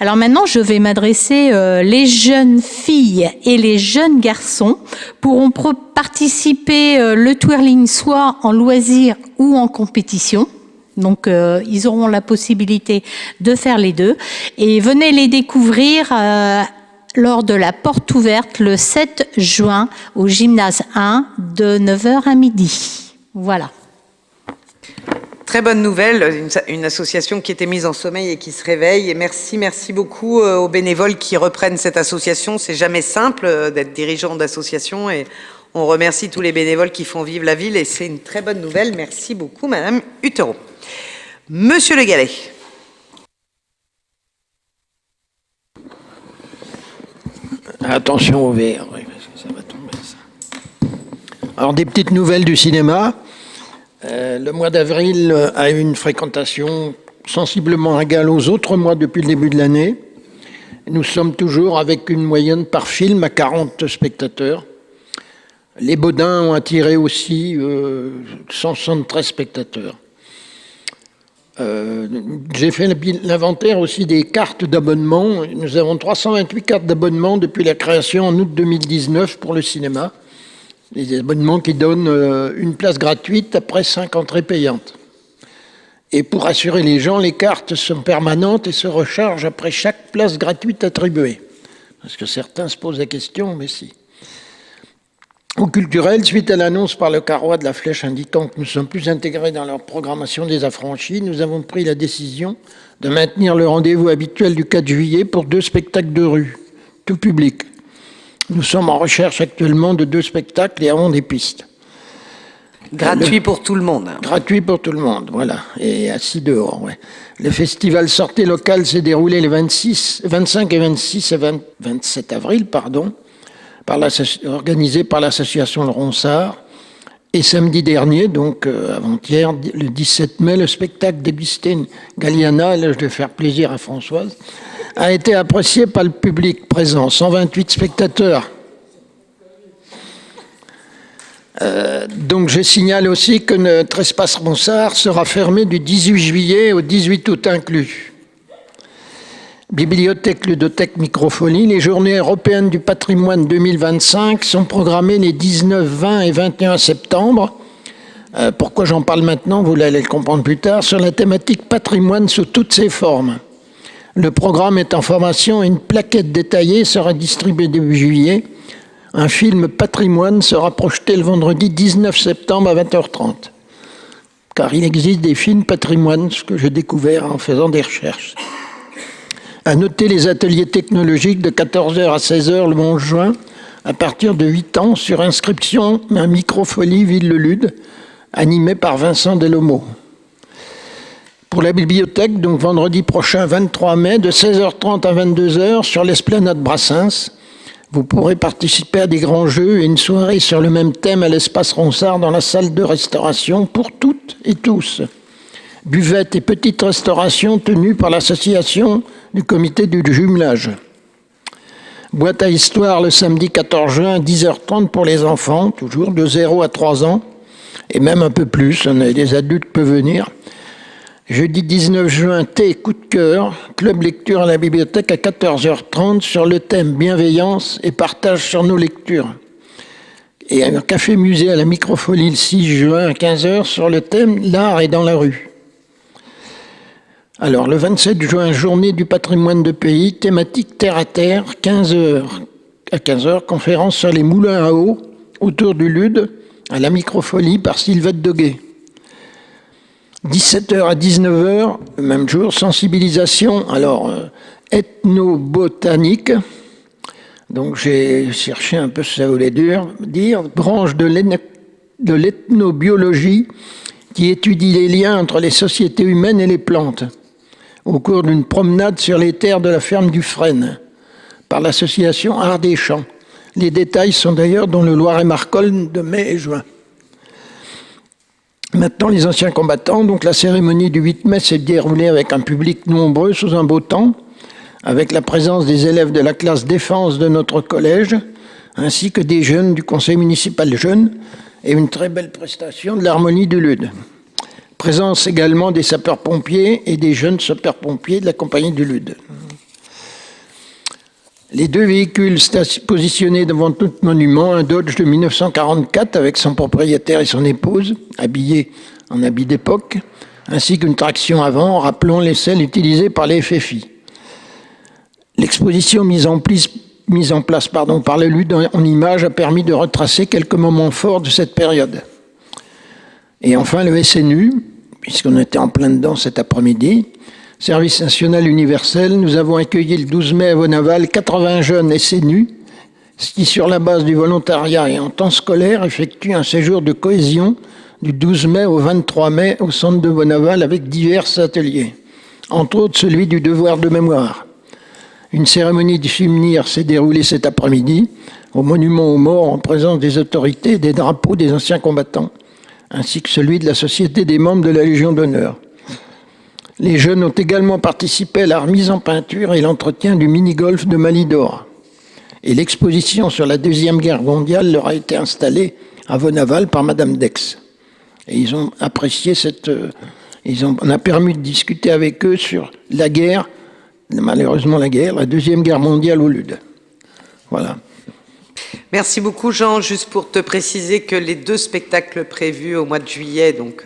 Alors maintenant, je vais m'adresser, les jeunes filles et les jeunes garçons pourront participer le twirling soit en loisir ou en compétition. Donc, ils auront la possibilité de faire les deux. Et venez les découvrir lors de la porte ouverte le 7 juin au gymnase 1 de 9h à midi. Voilà. Très bonne nouvelle, une association qui était mise en sommeil et qui se réveille. Et merci beaucoup aux bénévoles qui reprennent cette association. C'est jamais simple d'être dirigeant d'association et on remercie tous les bénévoles qui font vivre la ville et c'est une très bonne nouvelle. Merci beaucoup, Madame Hutereau. Monsieur Le Gallay. Attention au verre, oui, parce que ça va tomber, ça. Alors, des petites nouvelles du cinéma. Le mois d'avril a eu une fréquentation sensiblement égale aux autres mois depuis le début de l'année. Nous sommes toujours avec une moyenne par film à 40 spectateurs. Les Baudins ont attiré aussi 173 spectateurs. J'ai fait l'inventaire aussi des cartes d'abonnement. Nous avons 328 cartes d'abonnement depuis la création en août 2019 pour le cinéma. Des abonnements qui donnent une place gratuite après 5 entrées payantes. Et pour rassurer les gens, les cartes sont permanentes et se rechargent après chaque place gratuite attribuée. Parce que certains se posent la question, mais si. Au culturel, suite à l'annonce par le Carrois de la Flèche indiquant que nous sommes plus intégrés dans leur programmation des affranchis, nous avons pris la décision de maintenir le rendez-vous habituel du 4 juillet pour 2 spectacles de rue, tout public. Nous sommes en recherche actuellement de 2 spectacles et avons des pistes. Gratuit pour tout le monde. Gratuit pour tout le monde, voilà. Et assis dehors, ouais. Le festival Sortez Local s'est déroulé les 25 et 26 et 27 avril, organisé par l'association Le Ronsard. Et samedi dernier, donc avant-hier, le 17 mai, le spectacle d'Augustine Galliana, là je vais faire plaisir à Françoise, a été apprécié par le public présent, 128 spectateurs. Donc je signale aussi que notre espace Ronsard sera fermé du 18 juillet au 18 août inclus. Bibliothèque, ludothèque, microfolie, les journées européennes du patrimoine 2025 sont programmées les 19, 20 et 21 septembre. Pourquoi j'en parle maintenant, vous allez le comprendre plus tard, sur la thématique patrimoine sous toutes ses formes. Le programme est en formation et une plaquette détaillée sera distribuée début juillet. Un film patrimoine sera projeté le vendredi 19 septembre à 20h30. Car il existe des films patrimoine, ce que j'ai découvert en faisant des recherches. À noter les ateliers technologiques de 14h à 16h le 11 juin, à partir de 8 ans, sur inscription à Microfolie Ville-le-Lude, animé par Vincent Delomo. Pour la bibliothèque, donc vendredi prochain, 23 mai, de 16h30 à 22h, sur l'esplanade Brassens, vous pourrez participer à des grands jeux et une soirée sur le même thème à l'espace Ronsard dans la salle de restauration pour toutes et tous. Buvette et petite restauration tenue par l'association du comité du jumelage. Boîte à histoire le samedi 14 juin à 10h30 pour les enfants, toujours de 0 à 3 ans, et même un peu plus, les adultes peuvent venir. Jeudi 19 juin, thé coup de cœur, club lecture à la bibliothèque à 14h30 sur le thème bienveillance et partage sur nos lectures. Et un café-musée à la Microfolie le 6 juin à 15h sur le thème l'art est dans la rue. Alors, le 27 juin, journée du patrimoine de pays, thématique terre à terre, 15h. À 15h, conférence sur les moulins à eau autour du Lude, à la Microfolie par Sylvette Doguet. 17h à 19h, le même jour, sensibilisation, ethnobotanique. Donc, j'ai cherché un peu ce que ça voulait dire. Branche de l'ethnobiologie qui étudie les liens entre les sociétés humaines et les plantes, au cours d'une promenade sur les terres de la ferme du Frêne, par l'association Art des Champs. Les détails sont d'ailleurs dans le Loiret-Marcol de mai et juin. Maintenant, les anciens combattants. Donc, la cérémonie du 8 mai s'est déroulée avec un public nombreux sous un beau temps, avec la présence des élèves de la classe défense de notre collège, ainsi que des jeunes du conseil municipal jeune, et une très belle prestation de l'harmonie du Lude. Présence également des sapeurs-pompiers et des jeunes sapeurs-pompiers de la compagnie du Lude. Les deux véhicules positionnés devant tout monument, un Dodge de 1944 avec son propriétaire et son épouse, habillés en habits d'époque, ainsi qu'une traction avant, rappelant les selles utilisées par les FFI. L'exposition mise en place par le Lude en images a permis de retracer quelques moments forts de cette période. Et enfin, le SNU, puisqu'on était en plein dedans cet après-midi, Service national universel, nous avons accueilli le 12 mai à Vonaval 80 jeunes SNU qui, sur la base du volontariat et en temps scolaire, effectuent un séjour de cohésion du 12 mai au 23 mai au centre de Vonaval avec divers ateliers, entre autres celui du devoir de mémoire. Une cérémonie de souvenir s'est déroulée cet après-midi au monument aux morts en présence des autorités et des drapeaux des anciens combattants, ainsi que celui de la Société des membres de la Légion d'honneur. Les jeunes ont également participé à la remise en peinture et l'entretien du mini-golf de Malidor. Et l'exposition sur la Deuxième Guerre mondiale leur a été installée à Vonaval par Madame Dex. Et ils ont apprécié on a permis de discuter avec eux sur la guerre, malheureusement la Deuxième Guerre mondiale au Lude. Voilà. Merci beaucoup, Jean. Juste pour te préciser que les deux spectacles prévus au mois de juillet, donc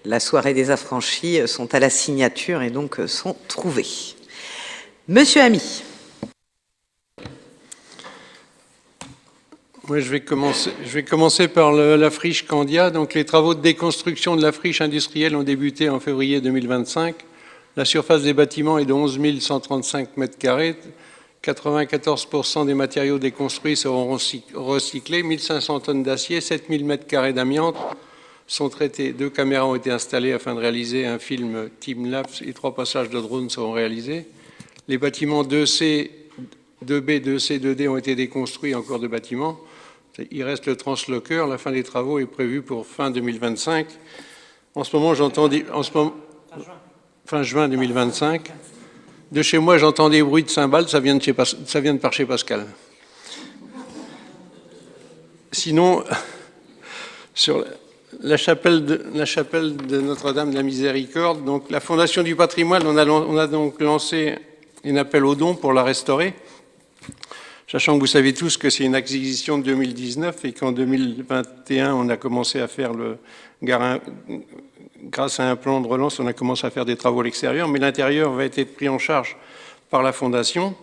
la soirée des affranchis, sont à la signature et donc sont trouvés. Monsieur Ami. Moi, je vais commencer par la friche Candia. Donc, les travaux de déconstruction de la friche industrielle ont débuté en février 2025. La surface des bâtiments est de 11 135 mètres carrés. 94% des matériaux déconstruits seront recyclés. 1500 tonnes d'acier, 7000 mètres carrés d'amiante sont traités. 2 caméras ont été installées afin de réaliser un film time-lapse et 3 passages de drone seront réalisés. Les bâtiments 2C, 2B, 2C, 2D ont été déconstruits en cours de bâtiment. Il reste le translocker. La fin des travaux est prévue pour fin 2025. En ce moment, fin juin 2025. De chez moi, j'entends des bruits de cymbales, ça vient de par chez Pascal. Sinon, sur la chapelle de Notre-Dame de la Miséricorde, donc la Fondation du patrimoine, on a donc lancé un appel aux dons pour la restaurer, sachant que vous savez tous que c'est une acquisition de 2019 et qu'en 2021, on a commencé à faire grâce à un plan de relance, on a commencé à faire des travaux à l'extérieur, mais l'intérieur va être pris en charge par la Fondation.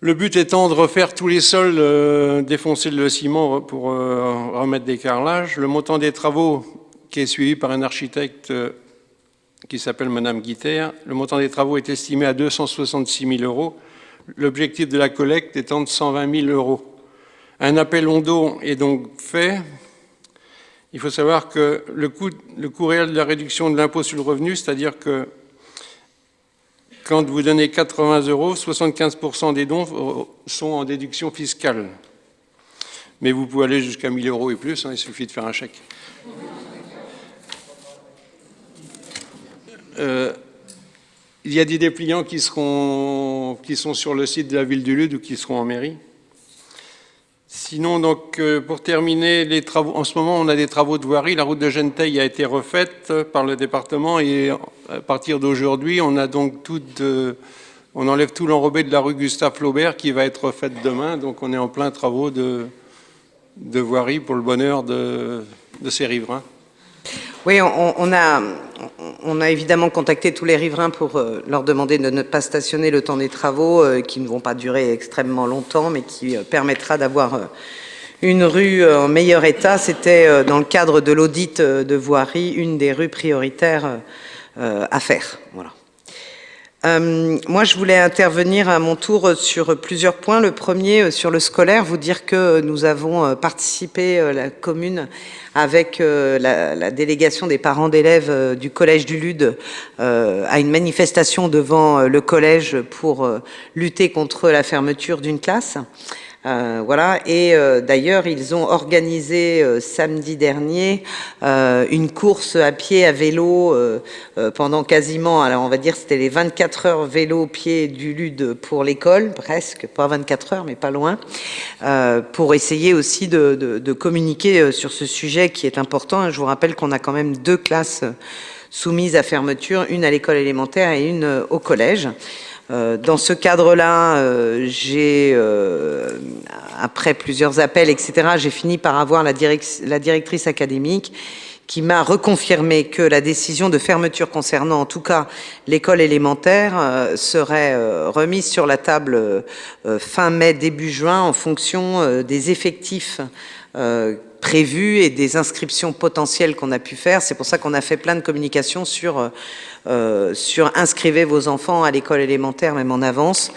Le but étant de refaire tous les sols, défoncer le ciment pour remettre des carrelages. Le montant des travaux, qui est suivi par un architecte qui s'appelle Madame Guiter, le montant des travaux est estimé à 266 000 €. L'objectif de la collecte étant de 120 000 €. Un appel aux dons est donc fait. Il faut savoir que le coût réel de la réduction de l'impôt sur le revenu, c'est-à-dire que quand vous donnez 80 €, 75% des dons sont en déduction fiscale. Mais vous pouvez aller jusqu'à 1 000 € et plus, il suffit de faire un chèque. Il y a des dépliants qui sont sur le site de la ville du Lude ou qui seront en mairie. Sinon, donc, pour terminer les travaux, en ce moment, on a des travaux de voirie. La route de Genteil a été refaite par le département et à partir d'aujourd'hui, on a donc on enlève tout l'enrobé de la rue Gustave Flaubert qui va être refaite demain. Donc, on est en plein travaux de voirie pour le bonheur de ces riverains. Oui, on a évidemment contacté tous les riverains pour leur demander de ne pas stationner le temps des travaux qui ne vont pas durer extrêmement longtemps, mais qui permettra d'avoir une rue en meilleur état. C'était dans le cadre de l'audit de voirie, une des rues prioritaires à faire. Voilà. Moi, je voulais intervenir à mon tour sur plusieurs points. Le premier, sur le scolaire, vous dire que nous avons participé, la commune, avec la délégation des parents d'élèves du collège du Lude, à une manifestation devant le collège pour lutter contre la fermeture d'une classe. Voilà, et d'ailleurs, ils ont organisé samedi dernier une course à pied, à vélo, pendant quasiment, alors on va dire c'était les 24 heures vélo pied du LUD pour l'école, presque, pas 24 heures, mais pas loin, pour essayer aussi de communiquer sur ce sujet qui est important. Je vous rappelle qu'on a quand même 2 classes soumises à fermeture, une à l'école élémentaire et une au collège. Dans ce cadre-là, j'ai, après plusieurs appels, etc., j'ai fini par avoir la directrice académique qui m'a reconfirmé que la décision de fermeture concernant, en tout cas, l'école élémentaire serait remise sur la table fin mai, début juin, en fonction des effectifs prévus et des inscriptions potentielles qu'on a pu faire. C'est pour ça qu'on a fait plein de communications sur inscrivez vos enfants à l'école élémentaire, même en avance,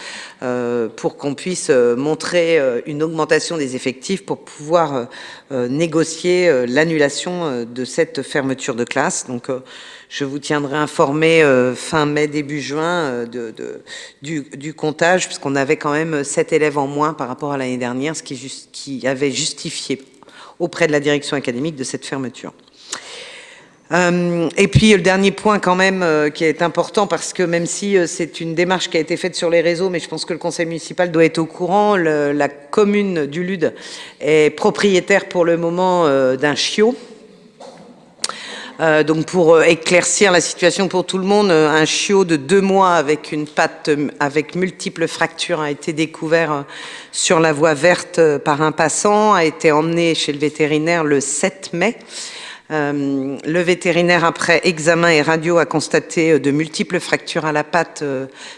pour qu'on puisse montrer une augmentation des effectifs pour pouvoir négocier l'annulation de cette fermeture de classe. Donc, je vous tiendrai informé fin mai, début juin du comptage, puisqu'on avait quand même 7 élèves en moins par rapport à l'année dernière, ce qui avait justifié auprès de la direction académique de cette fermeture. Et puis le dernier point quand même qui est important, parce que même si c'est une démarche qui a été faite sur les réseaux, mais je pense que le conseil municipal doit être au courant, la commune du LUD est propriétaire pour le moment d'un chiot. Donc pour éclaircir la situation pour tout le monde, un chiot de 2 mois avec une patte avec multiples fractures a été découvert sur la voie verte par un passant, a été emmené chez le vétérinaire le 7 mai. Le vétérinaire, après examen et radio, a constaté de multiples fractures à la patte,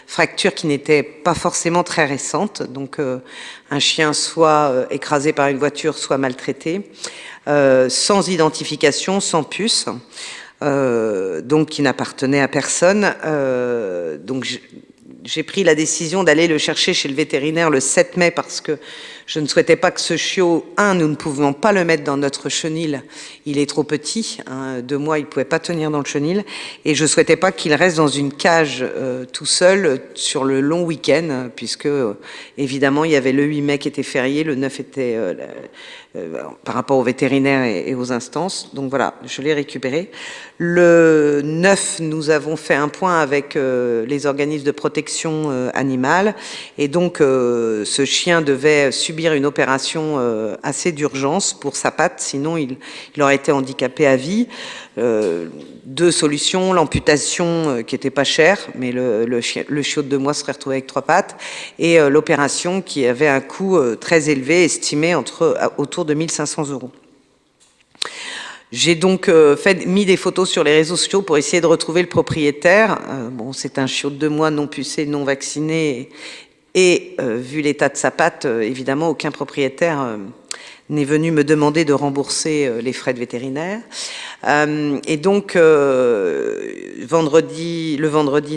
fractures qui n'étaient pas forcément très récentes. Donc un chien soit écrasé par une voiture, soit maltraité. Sans identification, sans puce, donc qui n'appartenait à personne. Donc j'ai pris la décision d'aller le chercher chez le vétérinaire le 7 mai parce que je ne souhaitais pas que ce chiot, nous ne pouvions pas le mettre dans notre chenil, il est trop petit, 2 mois, il ne pouvait pas tenir dans le chenil, et je ne souhaitais pas qu'il reste dans une cage tout seul sur le long week-end, puisque évidemment il y avait le 8 mai qui était férié, le 9 était par rapport aux vétérinaires et aux instances, donc voilà, je l'ai récupéré. Le 9, nous avons fait un point avec les organismes de protection animale, et donc ce chien devait subir une opération assez d'urgence pour sa patte, sinon il aurait été handicapé à vie. 2 solutions, l'amputation qui était pas chère, mais le chiot de 2 mois serait retrouvé avec 3 pattes, et l'opération qui avait un coût très élevé, estimé autour de 1 500 €. J'ai donc mis des photos sur les réseaux sociaux pour essayer de retrouver le propriétaire. Bon, c'est un chiot de 2 mois non pucé, non vacciné, et vu l'état de sa patte, évidemment, aucun propriétaire n'est venu me demander de rembourser les frais de vétérinaire. Et donc, le vendredi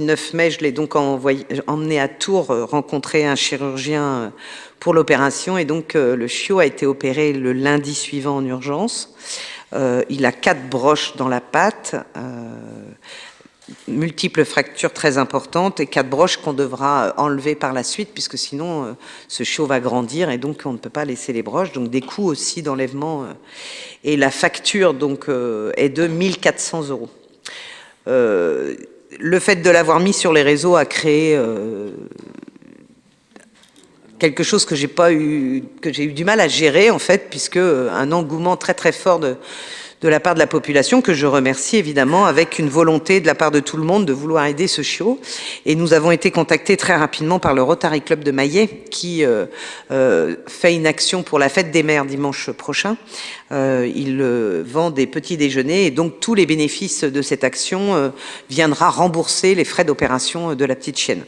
9 mai, je l'ai donc emmené à Tours rencontrer un chirurgien pour l'opération. Et donc, le chiot a été opéré le lundi suivant en urgence. Il a 4 broches dans la patte, multiples fractures très importantes et 4 broches qu'on devra enlever par la suite, puisque sinon ce chiot va grandir et donc on ne peut pas laisser les broches. Donc des coûts aussi d'enlèvement. Et la facture donc est de 1 400 €. Le fait de l'avoir mis sur les réseaux a créé quelque chose que j'ai eu du mal à gérer en fait, puisque un engouement très très fort de la part de la population, que je remercie évidemment, avec une volonté de la part de tout le monde de vouloir aider ce chiot. Et nous avons été contactés très rapidement par le Rotary Club de Maillet, qui fait une action pour la fête des mères dimanche prochain. Il vend des petits déjeuners, et donc tous les bénéfices de cette action viendra rembourser les frais d'opération de la petite chienne.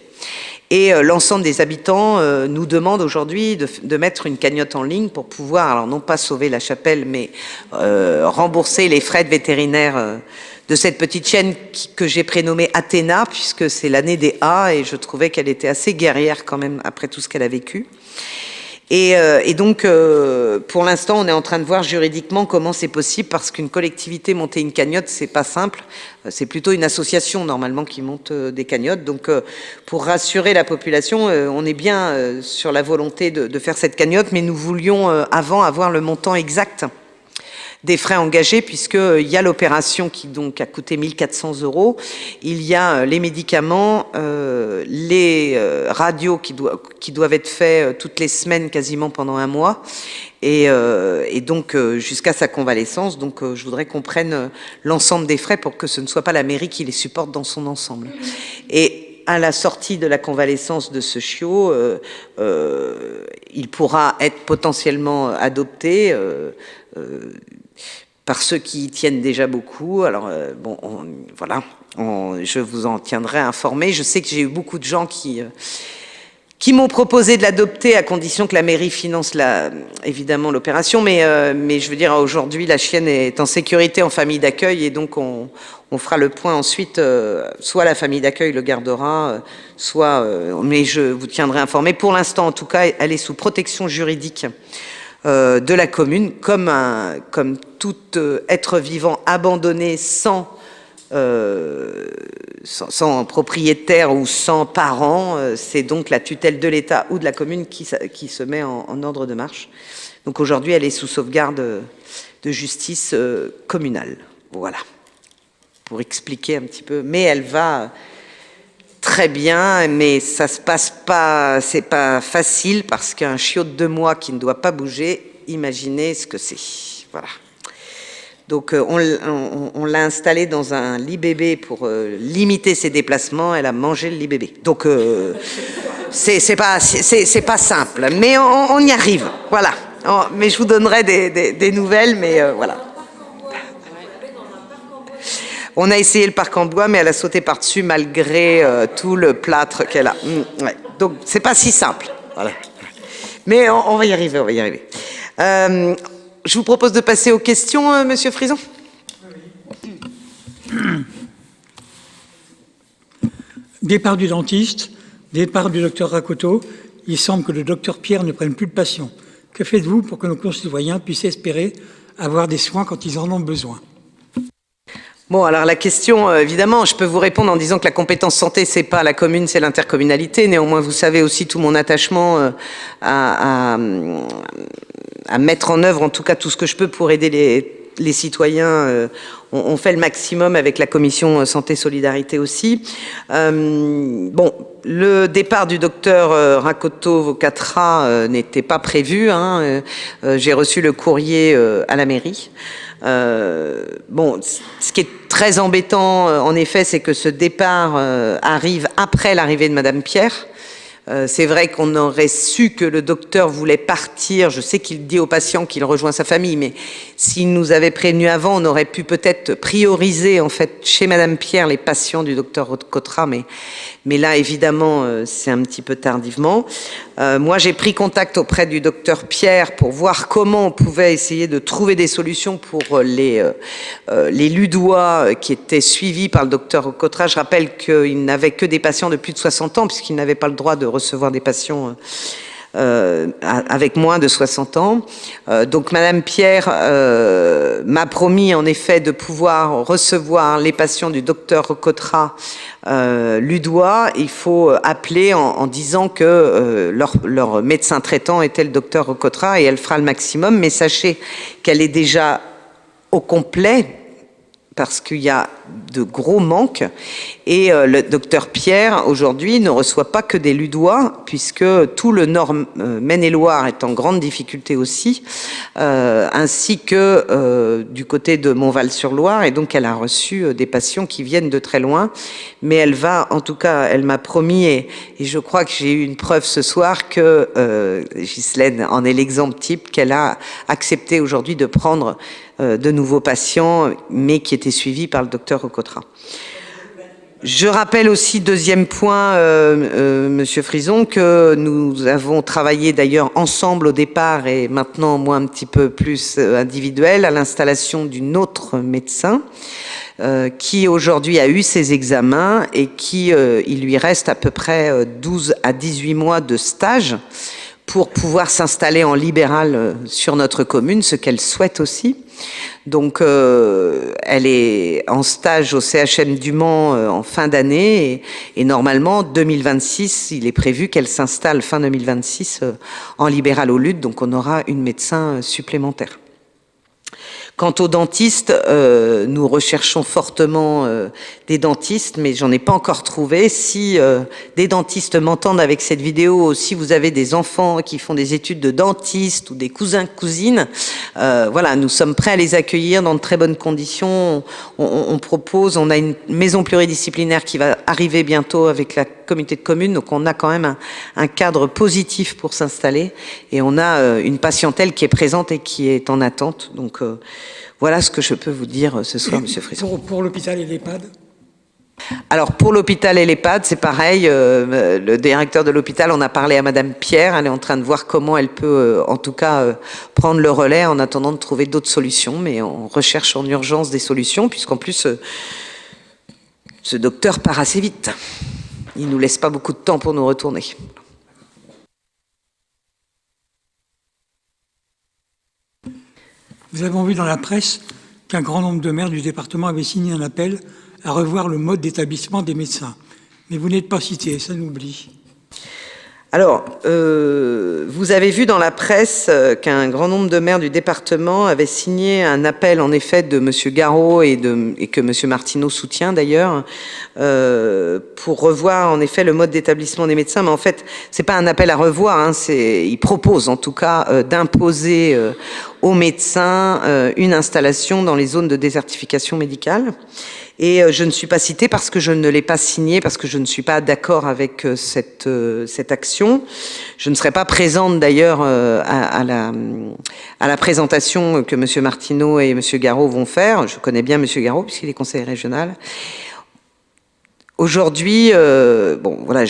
Et l'ensemble des habitants nous demandent aujourd'hui de mettre une cagnotte en ligne pour pouvoir, alors non pas sauver la chapelle, mais rembourser les frais de vétérinaire de cette petite chienne que j'ai prénommée Athéna, puisque c'est l'année des A, et je trouvais qu'elle était assez guerrière quand même après tout ce qu'elle a vécu. Et donc, pour l'instant, on est en train de voir juridiquement comment c'est possible, parce qu'une collectivité monter une cagnotte, c'est pas simple. C'est plutôt une association, normalement, qui monte des cagnottes. Donc, pour rassurer la population, on est bien sur la volonté de faire cette cagnotte, mais nous voulions avant avoir le montant exact des frais engagés, puisqu'il y a l'opération qui donc a coûté 1 400 €, il y a les médicaments, les radios qui doivent être faits toutes les semaines quasiment pendant 1 mois, et donc jusqu'à sa convalescence. Donc je voudrais qu'on prenne l'ensemble des frais pour que ce ne soit pas la mairie qui les supporte dans son ensemble. Et à la sortie de la convalescence de ce chiot, il pourra être potentiellement adopté par ceux qui y tiennent déjà beaucoup. Alors, bon, voilà, je vous en tiendrai informé. Je sais que j'ai eu beaucoup de gens qui m'ont proposé de l'adopter à condition que la mairie finance évidemment l'opération, mais je veux dire, aujourd'hui, la chienne est en sécurité en famille d'accueil, et donc on fera le point ensuite, soit la famille d'accueil le gardera, soit... mais je vous tiendrai informé. Pour l'instant, en tout cas, elle est sous protection juridique de la commune, comme tout être vivant abandonné sans propriétaire ou sans parents. C'est donc la tutelle de l'État ou de la commune qui se met en ordre de marche. Donc aujourd'hui, elle est sous sauvegarde de justice communale. Voilà, pour expliquer un petit peu. Mais elle va très bien, mais ça se passe pas, c'est pas facile, parce qu'un chiot de 2 mois qui ne doit pas bouger, imaginez ce que c'est. Voilà. Donc on l'a installée dans un lit bébé pour limiter ses déplacements. Elle a mangé le lit bébé. Donc c'est pas simple, mais on y arrive. Voilà. Mais je vous donnerai des nouvelles, mais voilà. On a essayé le parc en bois, mais elle a sauté par-dessus malgré tout le plâtre qu'elle a. Ouais. Donc, c'est pas si simple. Voilà. Mais on va y arriver, on va y arriver. Je vous propose de passer aux questions, Monsieur Frison. Départ du dentiste, départ du docteur Rakoto. Il semble que le docteur Pierre ne prenne plus de patients. Que faites-vous pour que nos concitoyens puissent espérer avoir des soins quand ils en ont besoin ? Bon, alors la question, évidemment, je peux vous répondre en disant que la compétence santé, c'est pas la commune, c'est l'intercommunalité. Néanmoins, vous savez aussi tout mon attachement à mettre en œuvre, en tout cas, tout ce que je peux pour aider les citoyens. On fait le maximum avec la commission santé solidarité aussi. Bon, le départ du docteur Rakoto Vocatra n'était pas prévu. J'ai reçu le courrier à la mairie. Bon, ce qui est très embêtant, en effet, c'est que ce départ arrive après l'arrivée de Madame Pierre. C'est vrai qu'on aurait su que le docteur voulait partir. Je sais qu'il dit aux patients qu'il rejoint sa famille, mais s'il nous avait prévenu avant, on aurait pu peut-être prioriser, en fait, chez Madame Pierre, les patients du docteur Cotra, mais là, évidemment, c'est un petit peu tardivement. Moi, j'ai pris contact auprès du docteur Pierre pour voir comment on pouvait essayer de trouver des solutions pour les Ludois qui étaient suivis par le docteur Cotra. Je rappelle qu'il n'avait que des patients de plus de 60 ans, puisqu'il n'avait pas le droit de recevoir des patients avec moins de 60 ans. Donc Madame Pierre m'a promis en effet de pouvoir recevoir les patients du docteur Cotra Ludois. Il faut appeler en disant que leur médecin traitant était le docteur Cotra, et elle fera le maximum. Mais sachez qu'elle est déjà au complet, parce qu'il y a de gros manques, et le docteur Pierre aujourd'hui ne reçoit pas que des Ludois, puisque tout le Nord Maine-et-Loire est en grande difficulté aussi, ainsi que du côté de Montval-sur-Loire, et donc elle a reçu des patients qui viennent de très loin. Mais elle va, en tout cas, elle m'a promis, et je crois que j'ai eu une preuve ce soir que Ghislaine en est l'exemple type, qu'elle a accepté aujourd'hui de prendre de nouveaux patients, mais qui étaient suivis par le docteur Cotra. Je rappelle aussi, deuxième point, Monsieur Frison, que nous avons travaillé d'ailleurs ensemble au départ, et maintenant moi un petit peu plus individuel, à l'installation d'une autre médecin qui aujourd'hui a eu ses examens, et qui il lui reste à peu près 12 à 18 mois de stage pour pouvoir s'installer en libéral sur notre commune, ce qu'elle souhaite aussi. Donc, elle est en stage au CHM du Mans en fin d'année et normalement, 2026, il est prévu qu'elle s'installe fin 2026 en libéral au Lude, donc on aura une médecin supplémentaire. Quant aux dentistes, nous recherchons fortement des dentistes, mais j'en ai pas encore trouvé. Si des dentistes m'entendent avec cette vidéo, si vous avez des enfants qui font des études de dentiste ou des cousins, cousines, voilà, nous sommes prêts à les accueillir dans de très bonnes conditions. On propose, on a une maison pluridisciplinaire qui va arriver bientôt avec la communauté de communes, donc on a quand même un cadre positif pour s'installer et on a une patientèle qui est présente et qui est en attente. Donc voilà ce que je peux vous dire ce soir, Monsieur Frisson. Pour l'hôpital et l'EHPAD? Alors pour l'hôpital et l'EHPAD, c'est pareil. Le directeur de l'hôpital, on a parlé à Madame Pierre, elle est en train de voir comment elle peut, en tout cas, prendre le relais en attendant de trouver d'autres solutions. Mais on recherche en urgence des solutions, puisqu'en plus, ce docteur part assez vite. Il ne nous laisse pas beaucoup de temps pour nous retourner. Nous avons vu dans la presse qu'un grand nombre de maires du département avaient signé un appel à revoir le mode d'établissement des médecins. Mais vous n'êtes pas cité, ça nous oublie. Alors, vous avez vu dans la presse qu'un grand nombre de maires du département avaient signé un appel, en effet, de M. Garot et que M. Martineau soutient d'ailleurs, pour revoir, en effet, le mode d'établissement des médecins. Mais en fait, c'est pas un appel à revoir, hein, il propose, en tout cas, d'imposer aux médecins une installation dans les zones de désertification médicale. Et je ne suis pas citée parce que je ne l'ai pas signée, parce que je ne suis pas d'accord avec cette action. Je ne serai pas présente d'ailleurs à la présentation que M. Martineau et M. Garot vont faire. Je connais bien M. Garot puisqu'il est conseiller régional. Aujourd'hui, bon, voilà,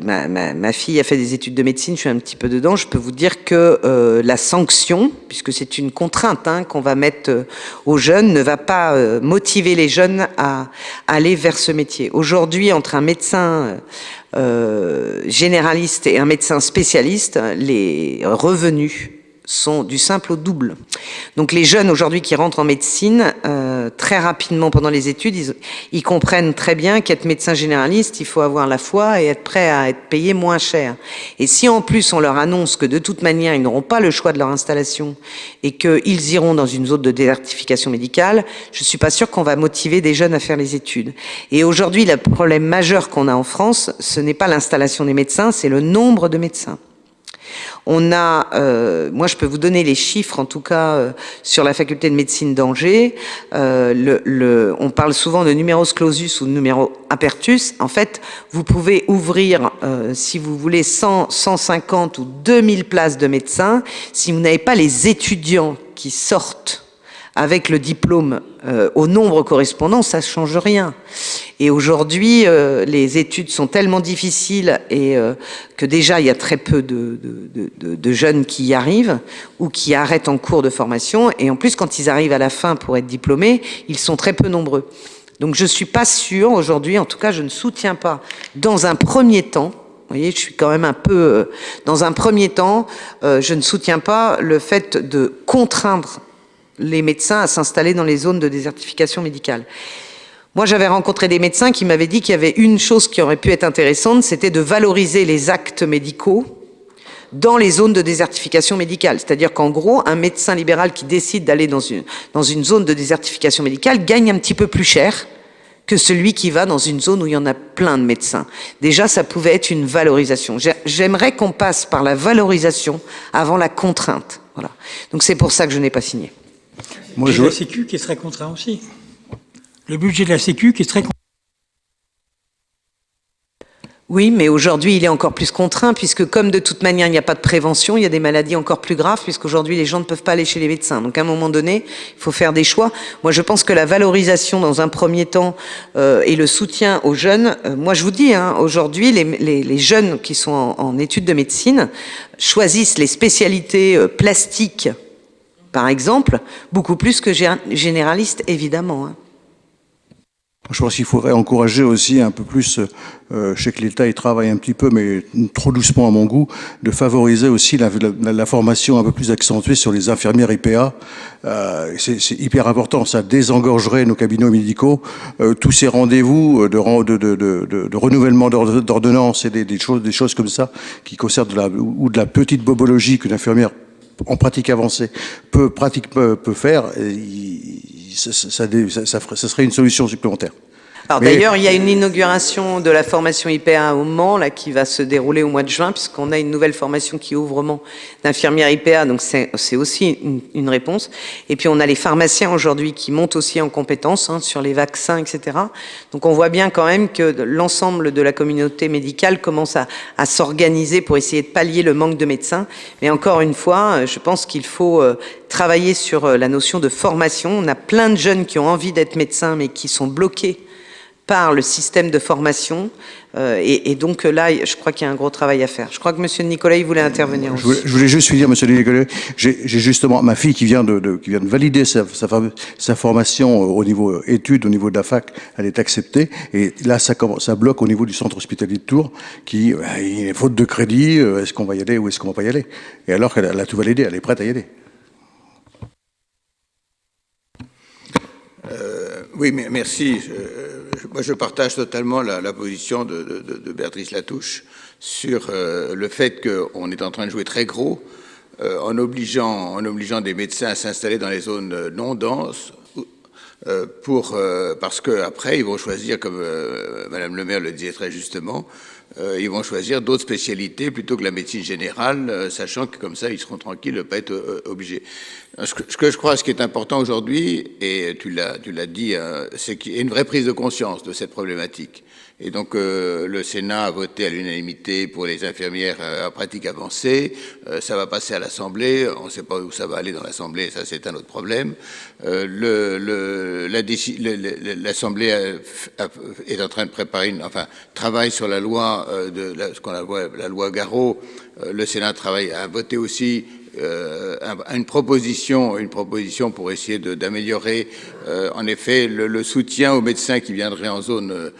ma fille a fait des études de médecine, je suis un petit peu dedans. Je peux vous dire que la sanction, puisque c'est une contrainte qu'on va mettre aux jeunes, ne va pas motiver les jeunes à aller vers ce métier. Aujourd'hui, entre un médecin généraliste et un médecin spécialiste, les revenus sont du simple au double. Donc les jeunes aujourd'hui qui rentrent en médecine, très rapidement pendant les études, ils comprennent très bien qu'être médecin généraliste, il faut avoir la foi et être prêt à être payé moins cher. Et si en plus on leur annonce que de toute manière ils n'auront pas le choix de leur installation et qu'ils iront dans une zone de désertification médicale, je suis pas sûre qu'on va motiver des jeunes à faire les études. Et aujourd'hui, le problème majeur qu'on a en France, ce n'est pas l'installation des médecins, c'est le nombre de médecins. On a, moi je peux vous donner les chiffres en tout cas sur la faculté de médecine d'Angers. On parle souvent de numerus clausus ou de numéro apertus. En fait, vous pouvez ouvrir, si vous voulez, 100, 150 ou 2000 places de médecins. Si vous n'avez pas les étudiants qui sortent avec le diplôme au nombre correspondant, ça ne change rien. Et aujourd'hui, les études sont tellement difficiles et que déjà, il y a très peu de jeunes qui y arrivent ou qui arrêtent en cours de formation. Et en plus, quand ils arrivent à la fin pour être diplômés, ils sont très peu nombreux. Donc, je ne suis pas sûre aujourd'hui, en tout cas, je ne soutiens pas, dans un premier temps, vous voyez, je suis quand même un peu... dans un premier temps, je ne soutiens pas le fait de contraindre les médecins à s'installer dans les zones de désertification médicale. Moi, j'avais rencontré des médecins qui m'avaient dit qu'il y avait une chose qui aurait pu être intéressante, c'était de valoriser les actes médicaux dans les zones de désertification médicale. C'est-à-dire qu'en gros, un médecin libéral qui décide d'aller dans une zone de désertification médicale gagne un petit peu plus cher que celui qui va dans une zone où il y en a plein de médecins. Déjà, ça pouvait être une valorisation. J'aimerais qu'on passe par la valorisation avant la contrainte. Voilà. Donc c'est pour ça que je n'ai pas signé. Le budget de la Sécu qui serait contraint aussi. Le budget de la Sécu qui serait contraint. Oui, mais aujourd'hui, il est encore plus contraint, puisque comme de toute manière, il n'y a pas de prévention, il y a des maladies encore plus graves, puisqu'aujourd'hui, les gens ne peuvent pas aller chez les médecins. Donc, à un moment donné, il faut faire des choix. Moi, je pense que la valorisation, dans un premier temps, et le soutien aux jeunes, moi, je vous dis, aujourd'hui, les jeunes qui sont en études de médecine choisissent les spécialités plastiques, par exemple, beaucoup plus que généralistes, évidemment. Je pense qu'il faudrait encourager aussi un peu plus, je sais que l'État y travaille un petit peu, mais trop doucement à mon goût, de favoriser aussi la formation un peu plus accentuée sur les infirmières IPA. C'est hyper important, ça désengorgerait nos cabinets médicaux. Tous ces rendez-vous de renouvellement d'ordonnances et des choses comme ça qui concernent de la petite bobologie qu'une infirmière en pratique avancée peut faire, ça serait une solution supplémentaire. Alors d'ailleurs, il y a une inauguration de la formation IPA au Mans là, qui va se dérouler au mois de juin, puisqu'on a une nouvelle formation qui ouvre au Mans d'infirmières IPA, donc c'est aussi une réponse. Et puis on a les pharmaciens aujourd'hui qui montent aussi en compétences sur les vaccins, etc. Donc on voit bien quand même que l'ensemble de la communauté médicale commence à s'organiser pour essayer de pallier le manque de médecins. Mais encore une fois, je pense qu'il faut travailler sur la notion de formation. On a plein de jeunes qui ont envie d'être médecins, mais qui sont bloqués par le système de formation. Et donc là, je crois qu'il y a un gros travail à faire. Je crois que M. Nicolai voulait intervenir aussi. Je voulais juste finir, M. Nicolai. J'ai justement ma fille qui vient de valider sa formation au niveau études, au niveau de la fac. Elle est acceptée. Et là, ça bloque au niveau du centre hospitalier de Tours, qui, il est faute de crédit. Est-ce qu'on va y aller ou est-ce qu'on va pas y aller? Et alors qu'elle a tout validé, elle est prête à y aller. Oui, mais merci. Moi, je partage totalement la position de Béatrice Latouche sur le fait qu'on est en train de jouer très gros en obligeant des médecins à s'installer dans les zones non denses parce qu'après, ils vont choisir, comme Madame le maire le disait très justement, ils vont choisir d'autres spécialités plutôt que la médecine générale, sachant que comme ça, ils seront tranquilles de ne pas être obligés. Ce que je crois, ce qui est important aujourd'hui, et tu l'as dit, c'est qu'il y a une vraie prise de conscience de cette problématique. Et donc, le Sénat a voté à l'unanimité pour les infirmières à pratique avancée. Ça va passer à l'Assemblée. On ne sait pas où ça va aller dans l'Assemblée. Ça, c'est un autre problème. L'Assemblée est en train de préparer, travaille sur la loi ce qu'on appelle la loi Garot. Le Sénat a voté aussi une proposition pour essayer d'amélioorer en effet le soutien aux médecins qui viendraient en zone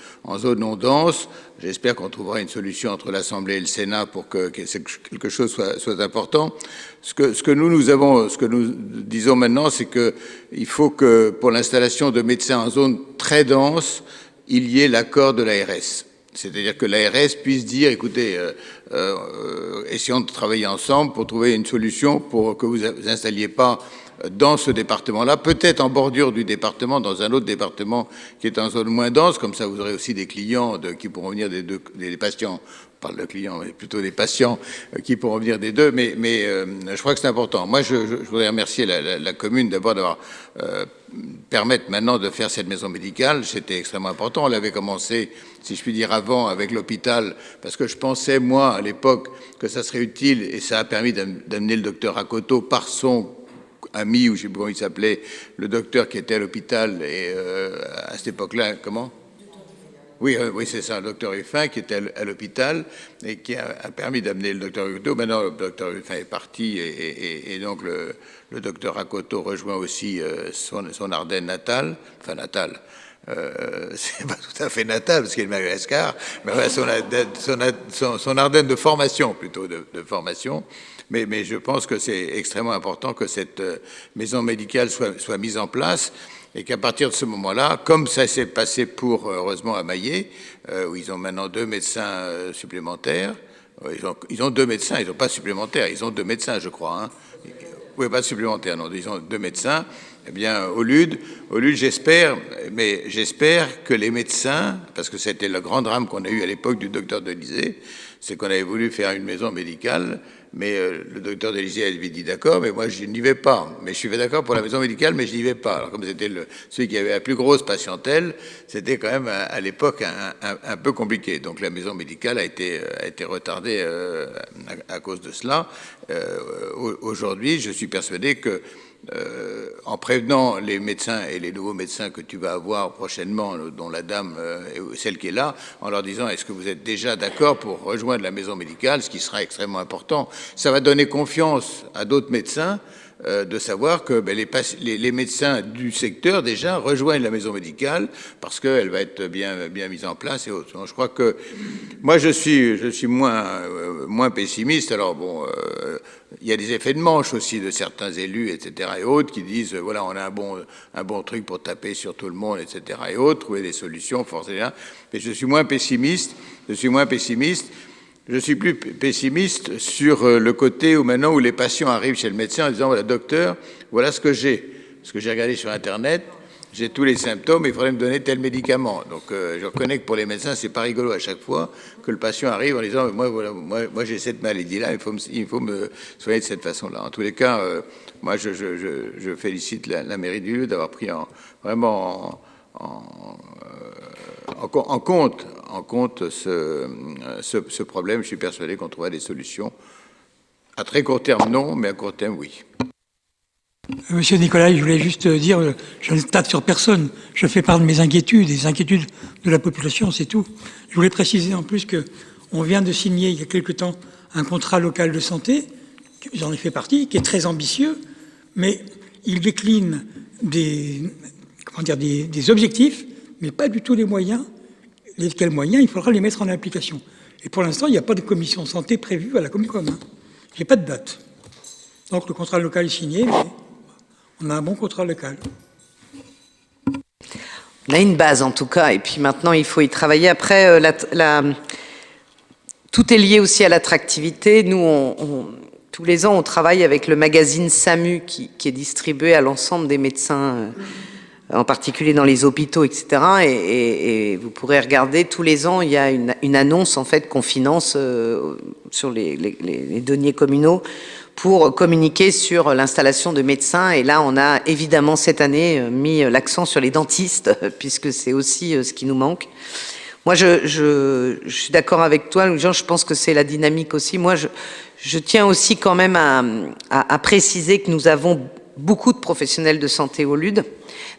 non dense. J'espère qu'on trouvera une solution entre l'Assemblée et le Sénat pour que quelque chose soit important. Ce que nous disons maintenant, c'est que il faut que pour l'installation de médecins en zone très dense, il y ait l'accord de l'ARS. C'est-à-dire que l'ARS puisse dire, écoutez, essayons de travailler ensemble pour trouver une solution pour que vous installiez pas dans ce département-là, peut-être en bordure du département, dans un autre département qui est en zone moins dense, comme ça vous aurez aussi des clients qui pourront venir des patients, on parle de clients, mais plutôt des patients qui pourront venir des deux, mais je crois que c'est important. Moi, je voudrais remercier la commune d'abord d'avoir permettre maintenant de faire cette maison médicale, c'était extrêmement important. On l'avait commencé, si je puis dire, avant avec l'hôpital, parce que je pensais, moi, à l'époque, que ça serait utile, et ça a permis d'amener le docteur Rakoto par son ami, ou je ne sais pas comment il s'appelait, le docteur qui était à l'hôpital, et à cette époque-là, comment ? Oui, c'est ça, le docteur Ruffin qui était à l'hôpital et qui a permis d'amener le docteur Rakoto. Maintenant, le docteur Ruffin est parti et donc le docteur Rakoto rejoint aussi son Ardenne natale, c'est pas tout à fait natal parce qu'il est de Madagascar, mais son Ardenne de formation plutôt, de formation. Mais je pense que c'est extrêmement important que cette maison médicale soit mise en place. Et qu'à partir de ce moment-là, comme ça s'est passé heureusement, à Maillé, où ils ont maintenant 2 médecins supplémentaires, ils ont 2 médecins, ils n'ont pas supplémentaires, ils ont 2 médecins, je crois. Oui, pas supplémentaires, non, ils ont 2 médecins. Eh bien, au LUD, j'espère que les médecins, parce que c'était le grand drame qu'on a eu à l'époque du docteur Delisée, c'est qu'on avait voulu faire une maison médicale, mais le docteur Delisée avait dit d'accord, mais moi je n'y vais pas. Mais je suis d'accord pour la maison médicale, mais je n'y vais pas. Alors comme c'était celui qui avait la plus grosse patientèle, c'était quand même à l'époque un peu compliqué. Donc la maison médicale a été retardée à cause de cela. Aujourd'hui, je suis persuadé que en prévenant les médecins et les nouveaux médecins que tu vas avoir prochainement, dont la dame, celle qui est là, en leur disant est-ce que vous êtes déjà d'accord pour rejoindre la maison médicale, ce qui sera extrêmement important. Ça va donner confiance à d'autres médecins de savoir que les médecins du secteur déjà rejoignent la maison médicale parce qu'elle va être bien mise en place et autres. Donc, je crois que moi je suis moins pessimiste. Alors bon, il y a des effets de manche aussi de certains élus, etc. et autres qui disent voilà, on a un bon truc pour taper sur tout le monde, etc. et autres, trouver des solutions, forcément. Mais je suis moins pessimiste. Je suis plus pessimiste sur le côté où maintenant où les patients arrivent chez le médecin en disant voilà docteur, voilà ce que j'ai regardé sur internet, j'ai tous les symptômes, il faudrait me donner tel médicament. Donc je reconnais que pour les médecins c'est pas rigolo à chaque fois que le patient arrive en disant moi j'ai cette maladie là, il faut me soigner de cette façon-là. En tous les cas, moi je félicite la mairie du Lude d'avoir pris vraiment en compte ce problème. Je suis persuadé qu'on trouvera des solutions. À très court terme, non, mais à court terme, oui. Monsieur Nicolas, je voulais juste dire, je ne tape sur personne. Je fais part de mes inquiétudes, des inquiétudes de la population, c'est tout. Je voulais préciser en plus qu'on vient de signer il y a quelque temps un contrat local de santé, j'en ai fait partie, qui est très ambitieux, mais il décline des objectifs, mais pas du tout les moyens. Quels moyens il faudra les mettre en application. Et pour l'instant, il n'y a pas de commission santé prévue à la Comicom. Il n'y a pas de date. Donc le contrat local est signé, mais on a un bon contrat local. On a une base en tout cas, et puis maintenant il faut y travailler. Après, tout est lié aussi à l'attractivité. Nous, tous les ans, on travaille avec le magazine SAMU qui est distribué à l'ensemble des médecins, en particulier dans les hôpitaux, etc. Et vous pourrez regarder, tous les ans, il y a une annonce en fait qu'on finance sur les deniers communaux pour communiquer sur l'installation de médecins. Et là, on a évidemment cette année mis l'accent sur les dentistes, puisque c'est aussi ce qui nous manque. Moi, je suis d'accord avec toi, Jean, je pense que c'est la dynamique aussi. Moi, je tiens aussi quand même à préciser que nous avons beaucoup de professionnels de santé au LUD,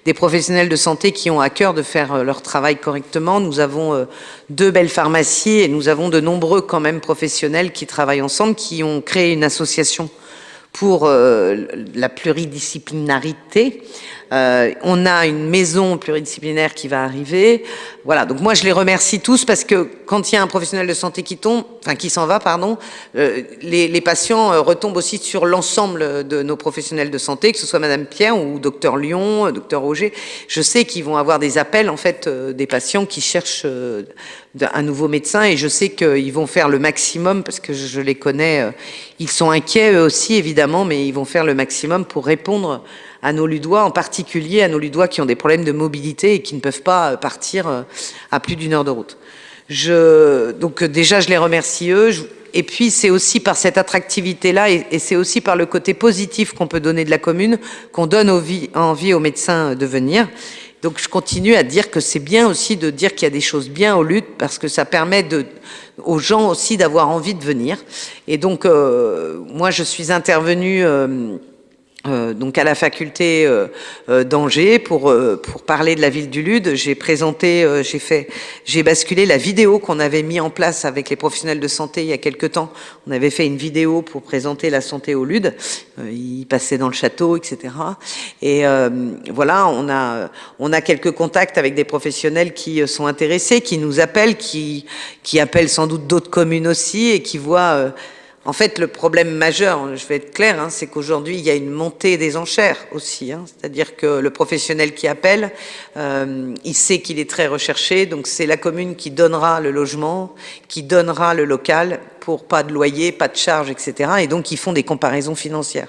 des professionnels de santé qui ont à cœur de faire leur travail correctement. Nous avons 2 belles pharmacies et nous avons de nombreux quand même professionnels qui travaillent ensemble, qui ont créé une association pour la pluridisciplinarité. On a une maison pluridisciplinaire qui va arriver. Voilà, donc moi je les remercie tous parce que quand il y a un professionnel de santé qui s'en va, les patients retombent aussi sur l'ensemble de nos professionnels de santé, que ce soit Madame Pierre ou Docteur Lyon, Docteur Roger. Je sais qu'ils vont avoir des appels en fait des patients qui cherchent un nouveau médecin et je sais qu'ils vont faire le maximum parce que je les connais. Ils sont inquiets eux aussi évidemment, mais ils vont faire le maximum pour répondre à nos Ludois, en particulier à nos Ludois qui ont des problèmes de mobilité et qui ne peuvent pas partir à plus d'1 heure de route. Donc déjà, je les remercie eux. Et puis, c'est aussi par cette attractivité-là et c'est aussi par le côté positif qu'on peut donner de la commune qu'on donne envie aux médecins de venir. Donc, je continue à dire que c'est bien aussi de dire qu'il y a des choses bien au LUD parce que ça permet aux gens aussi d'avoir envie de venir. Et donc, moi, je suis intervenue donc à la faculté d'Angers pour parler de la ville du Lude. J'ai basculé la vidéo qu'on avait mis en place avec les professionnels de santé il y a quelque temps. On avait fait une vidéo pour présenter la santé au Lude. Ils passaient dans le château, etc. Et voilà, on a quelques contacts avec des professionnels qui sont intéressés, qui nous appellent, qui appellent sans doute d'autres communes aussi et qui voient en fait, le problème majeur, je vais être clair, c'est qu'aujourd'hui, il y a une montée des enchères aussi. C'est-à-dire que le professionnel qui appelle, il sait qu'il est très recherché, donc c'est la commune qui donnera le logement, qui donnera le local pour pas de loyer, pas de charges, etc. Et donc, ils font des comparaisons financières.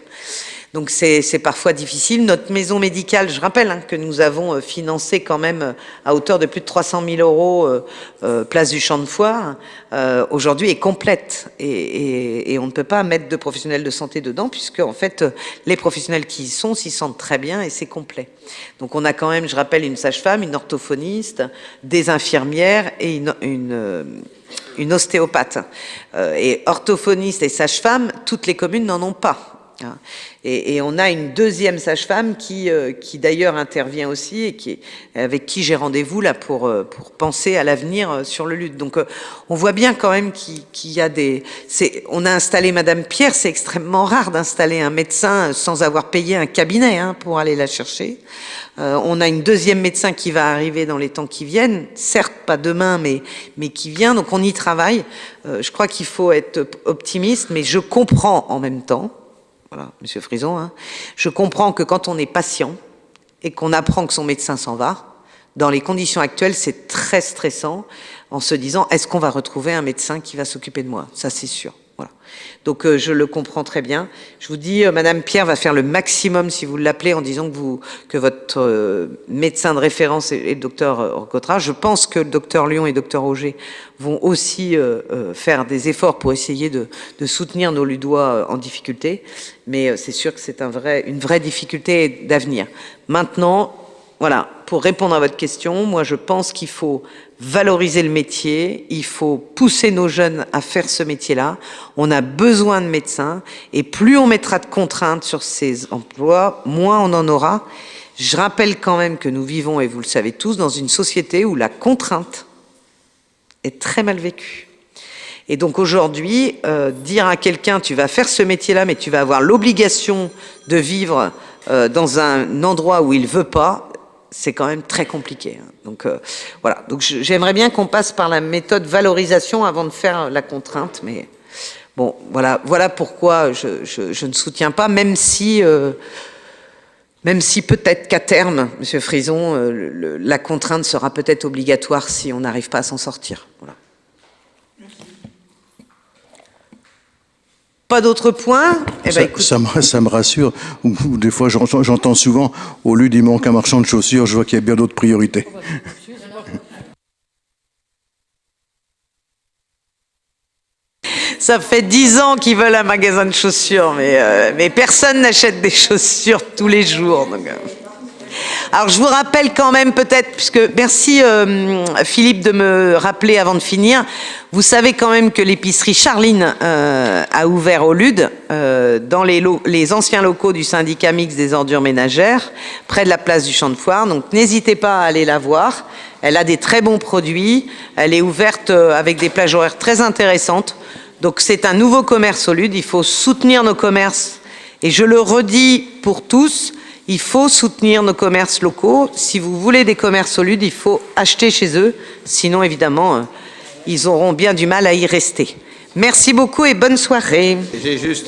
Donc c'est parfois difficile. Notre maison médicale, je rappelle que nous avons financé quand même à hauteur de plus de 300 000 € place du Champ de Foire, aujourd'hui est complète et on ne peut pas mettre de professionnels de santé dedans puisque en fait les professionnels qui y sont s'y sentent très bien et c'est complet. Donc on a quand même, je rappelle, une sage-femme, une orthophoniste, des infirmières et une ostéopathe. Et orthophoniste et sage-femme, toutes les communes n'en ont pas. hein. Et on a une deuxième sage-femme qui d'ailleurs intervient aussi et avec qui j'ai rendez-vous là pour penser à l'avenir sur le lutte. Donc on voit bien quand même qu'il y a on a installé Madame Pierre, c'est extrêmement rare d'installer un médecin sans avoir payé un cabinet hein, pour aller la chercher. On a une deuxième médecin qui va arriver dans les temps qui viennent, certes pas demain, mais qui vient, donc on y travaille. Je crois qu'il faut être optimiste, mais je comprends en même temps, voilà, Monsieur Frison, hein, je comprends que quand on est patient et qu'on apprend que son médecin s'en va, dans les conditions actuelles, c'est très stressant en se disant, est-ce qu'on va retrouver un médecin qui va s'occuper de moi? Ça, c'est sûr. Voilà. Donc je le comprends très bien. Je vous dis, Madame Pierre va faire le maximum si vous l'appelez en disant que votre médecin de référence est le docteur Orcotra. Je pense que le docteur Lyon et le docteur Auger vont aussi faire des efforts pour essayer de soutenir nos ludois en difficulté. Mais c'est sûr que c'est une vraie difficulté d'avenir. Maintenant, voilà, pour répondre à votre question, moi je pense qu'il faut valoriser le métier, il faut pousser nos jeunes à faire ce métier-là. On a besoin de médecins et plus on mettra de contraintes sur ces emplois, moins on en aura. Je rappelle quand même que nous vivons, et vous le savez tous, dans une société où la contrainte est très mal vécue. Et donc aujourd'hui, dire à quelqu'un tu vas faire ce métier-là, mais tu vas avoir l'obligation de vivre dans un endroit où il veut pas, c'est quand même très compliqué. Donc voilà. Donc j'aimerais bien qu'on passe par la méthode valorisation avant de faire la contrainte, mais bon, voilà pourquoi je ne soutiens pas, même si peut-être qu'à terme, Monsieur Frison, la contrainte sera peut-être obligatoire si on n'arrive pas à s'en sortir. Voilà. Pas d'autres points? Eh ben, écoute... ça me rassure. Des fois, j'entends souvent, au lieu d'il manque un marchand de chaussures, je vois qu'il y a bien d'autres priorités. Ça fait 10 ans qu'ils veulent un magasin de chaussures, mais personne n'achète des chaussures tous les jours. Donc, Alors, je vous rappelle quand même peut-être, puisque merci Philippe de me rappeler avant de finir, vous savez quand même que l'épicerie Charline a ouvert au Lude, dans les anciens locaux du syndicat mixte des ordures ménagères, près de la place du Champ de Foire. Donc, n'hésitez pas à aller la voir. Elle a des très bons produits. Elle est ouverte avec des plages horaires très intéressantes. Donc, c'est un nouveau commerce au Lude. Il faut soutenir nos commerces. Et je le redis pour tous, il faut soutenir nos commerces locaux. Si vous voulez des commerces au Lude, il faut acheter chez eux. Sinon, évidemment, ils auront bien du mal à y rester. Merci beaucoup et bonne soirée. J'ai juste,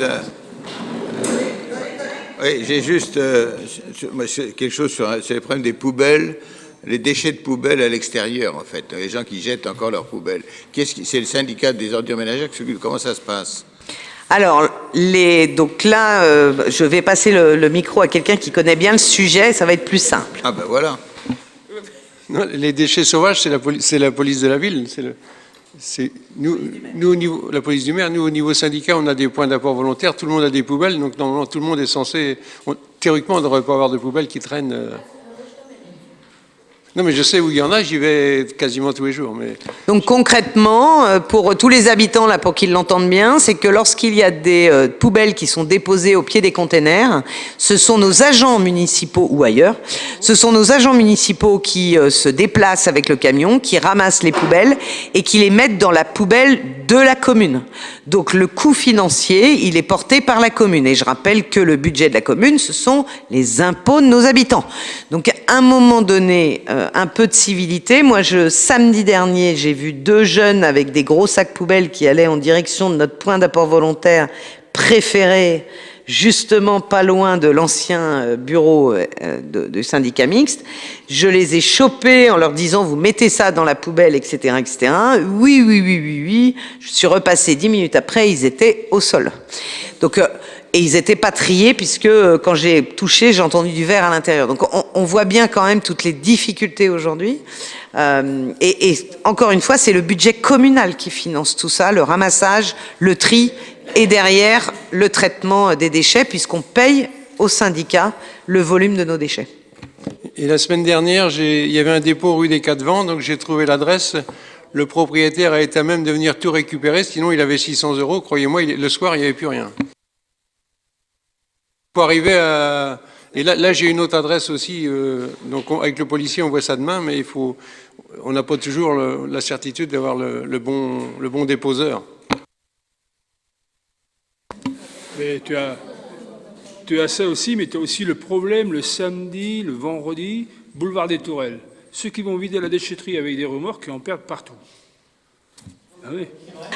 quelque chose sur les problèmes des poubelles, les déchets de poubelles à l'extérieur, en fait. Les gens qui jettent encore leurs poubelles. C'est le syndicat des ordures ménagères qui s'occupe. Comment ça se passe? Alors, donc là, je vais passer le micro à quelqu'un qui connaît bien le sujet, ça va être plus simple. Ah ben voilà. Non, les déchets sauvages, c'est la police de la ville. Nous, au niveau, la police du maire, nous, au niveau syndicat, on a des points d'apport volontaire, tout le monde a des poubelles, donc normalement, tout le monde est censé... théoriquement, on ne devrait pas avoir de poubelles qui traînent... Non, mais je sais où il y en a, j'y vais quasiment tous les jours. Mais... Donc concrètement, pour tous les habitants, là, pour qu'ils l'entendent bien, c'est que lorsqu'il y a des poubelles qui sont déposées au pied des containers, ce sont nos agents municipaux ou ailleurs, ce sont nos agents municipaux qui se déplacent avec le camion, qui ramassent les poubelles et qui les mettent dans la poubelle de la commune. Donc le coût financier, il est porté par la commune. Et je rappelle que le budget de la commune, ce sont les impôts de nos habitants. Donc à un moment donné... un peu de civilité. Moi, samedi dernier, j'ai vu 2 jeunes avec des gros sacs poubelles qui allaient en direction de notre point d'apport volontaire préféré, justement pas loin de l'ancien bureau de syndicat mixte. Je les ai chopés en leur disant « vous mettez ça dans la poubelle, etc. etc. » Oui. Je suis repassé 10 minutes après, ils étaient au sol. Donc... et ils étaient pas triés puisque quand j'ai touché, j'ai entendu du verre à l'intérieur. Donc on voit bien quand même toutes les difficultés aujourd'hui. Et encore une fois, c'est le budget communal qui finance tout ça, le ramassage, le tri et derrière le traitement des déchets puisqu'on paye au syndicat le volume de nos déchets. Et la semaine dernière, il y avait un dépôt rue des 4 Vents, donc j'ai trouvé l'adresse. Le propriétaire a été à même de venir tout récupérer, sinon il avait 600 €. Croyez-moi, le soir, il n'y avait plus rien. faut arriver à... Et là j'ai une autre adresse aussi, donc avec le policier on voit ça demain, mais on n'a pas toujours la certitude d'avoir le bon déposeur. Mais tu as ça aussi, mais tu as aussi le problème le samedi, le vendredi, boulevard des Tourelles. Ceux qui vont vider la déchetterie avec des remorques qui en perdent partout. Ah oui.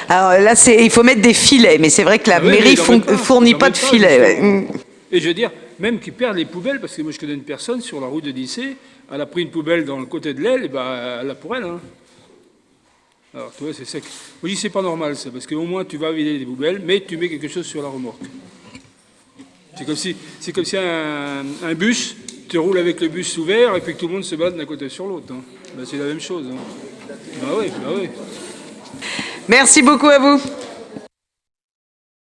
Alors là, il faut mettre des filets, mais c'est vrai que la mairie fournit pas de filets. Ouais. Et je veux dire, même qui perdent les poubelles, parce que moi je connais une personne sur la route de Dissé, elle a pris une poubelle dans le côté de l'aile, et ben elle l'a pour elle. Hein. Alors tu vois, c'est ça. Moi je dis c'est pas normal ça, parce qu'au moins tu vas vider les poubelles, mais tu mets quelque chose sur la remorque. C'est comme si un bus, tu roules avec le bus ouvert et puis que tout le monde se bat d'un côté sur l'autre. Hein. Ben, c'est la même chose. Hein. Bah oui, bah oui. Merci beaucoup à vous.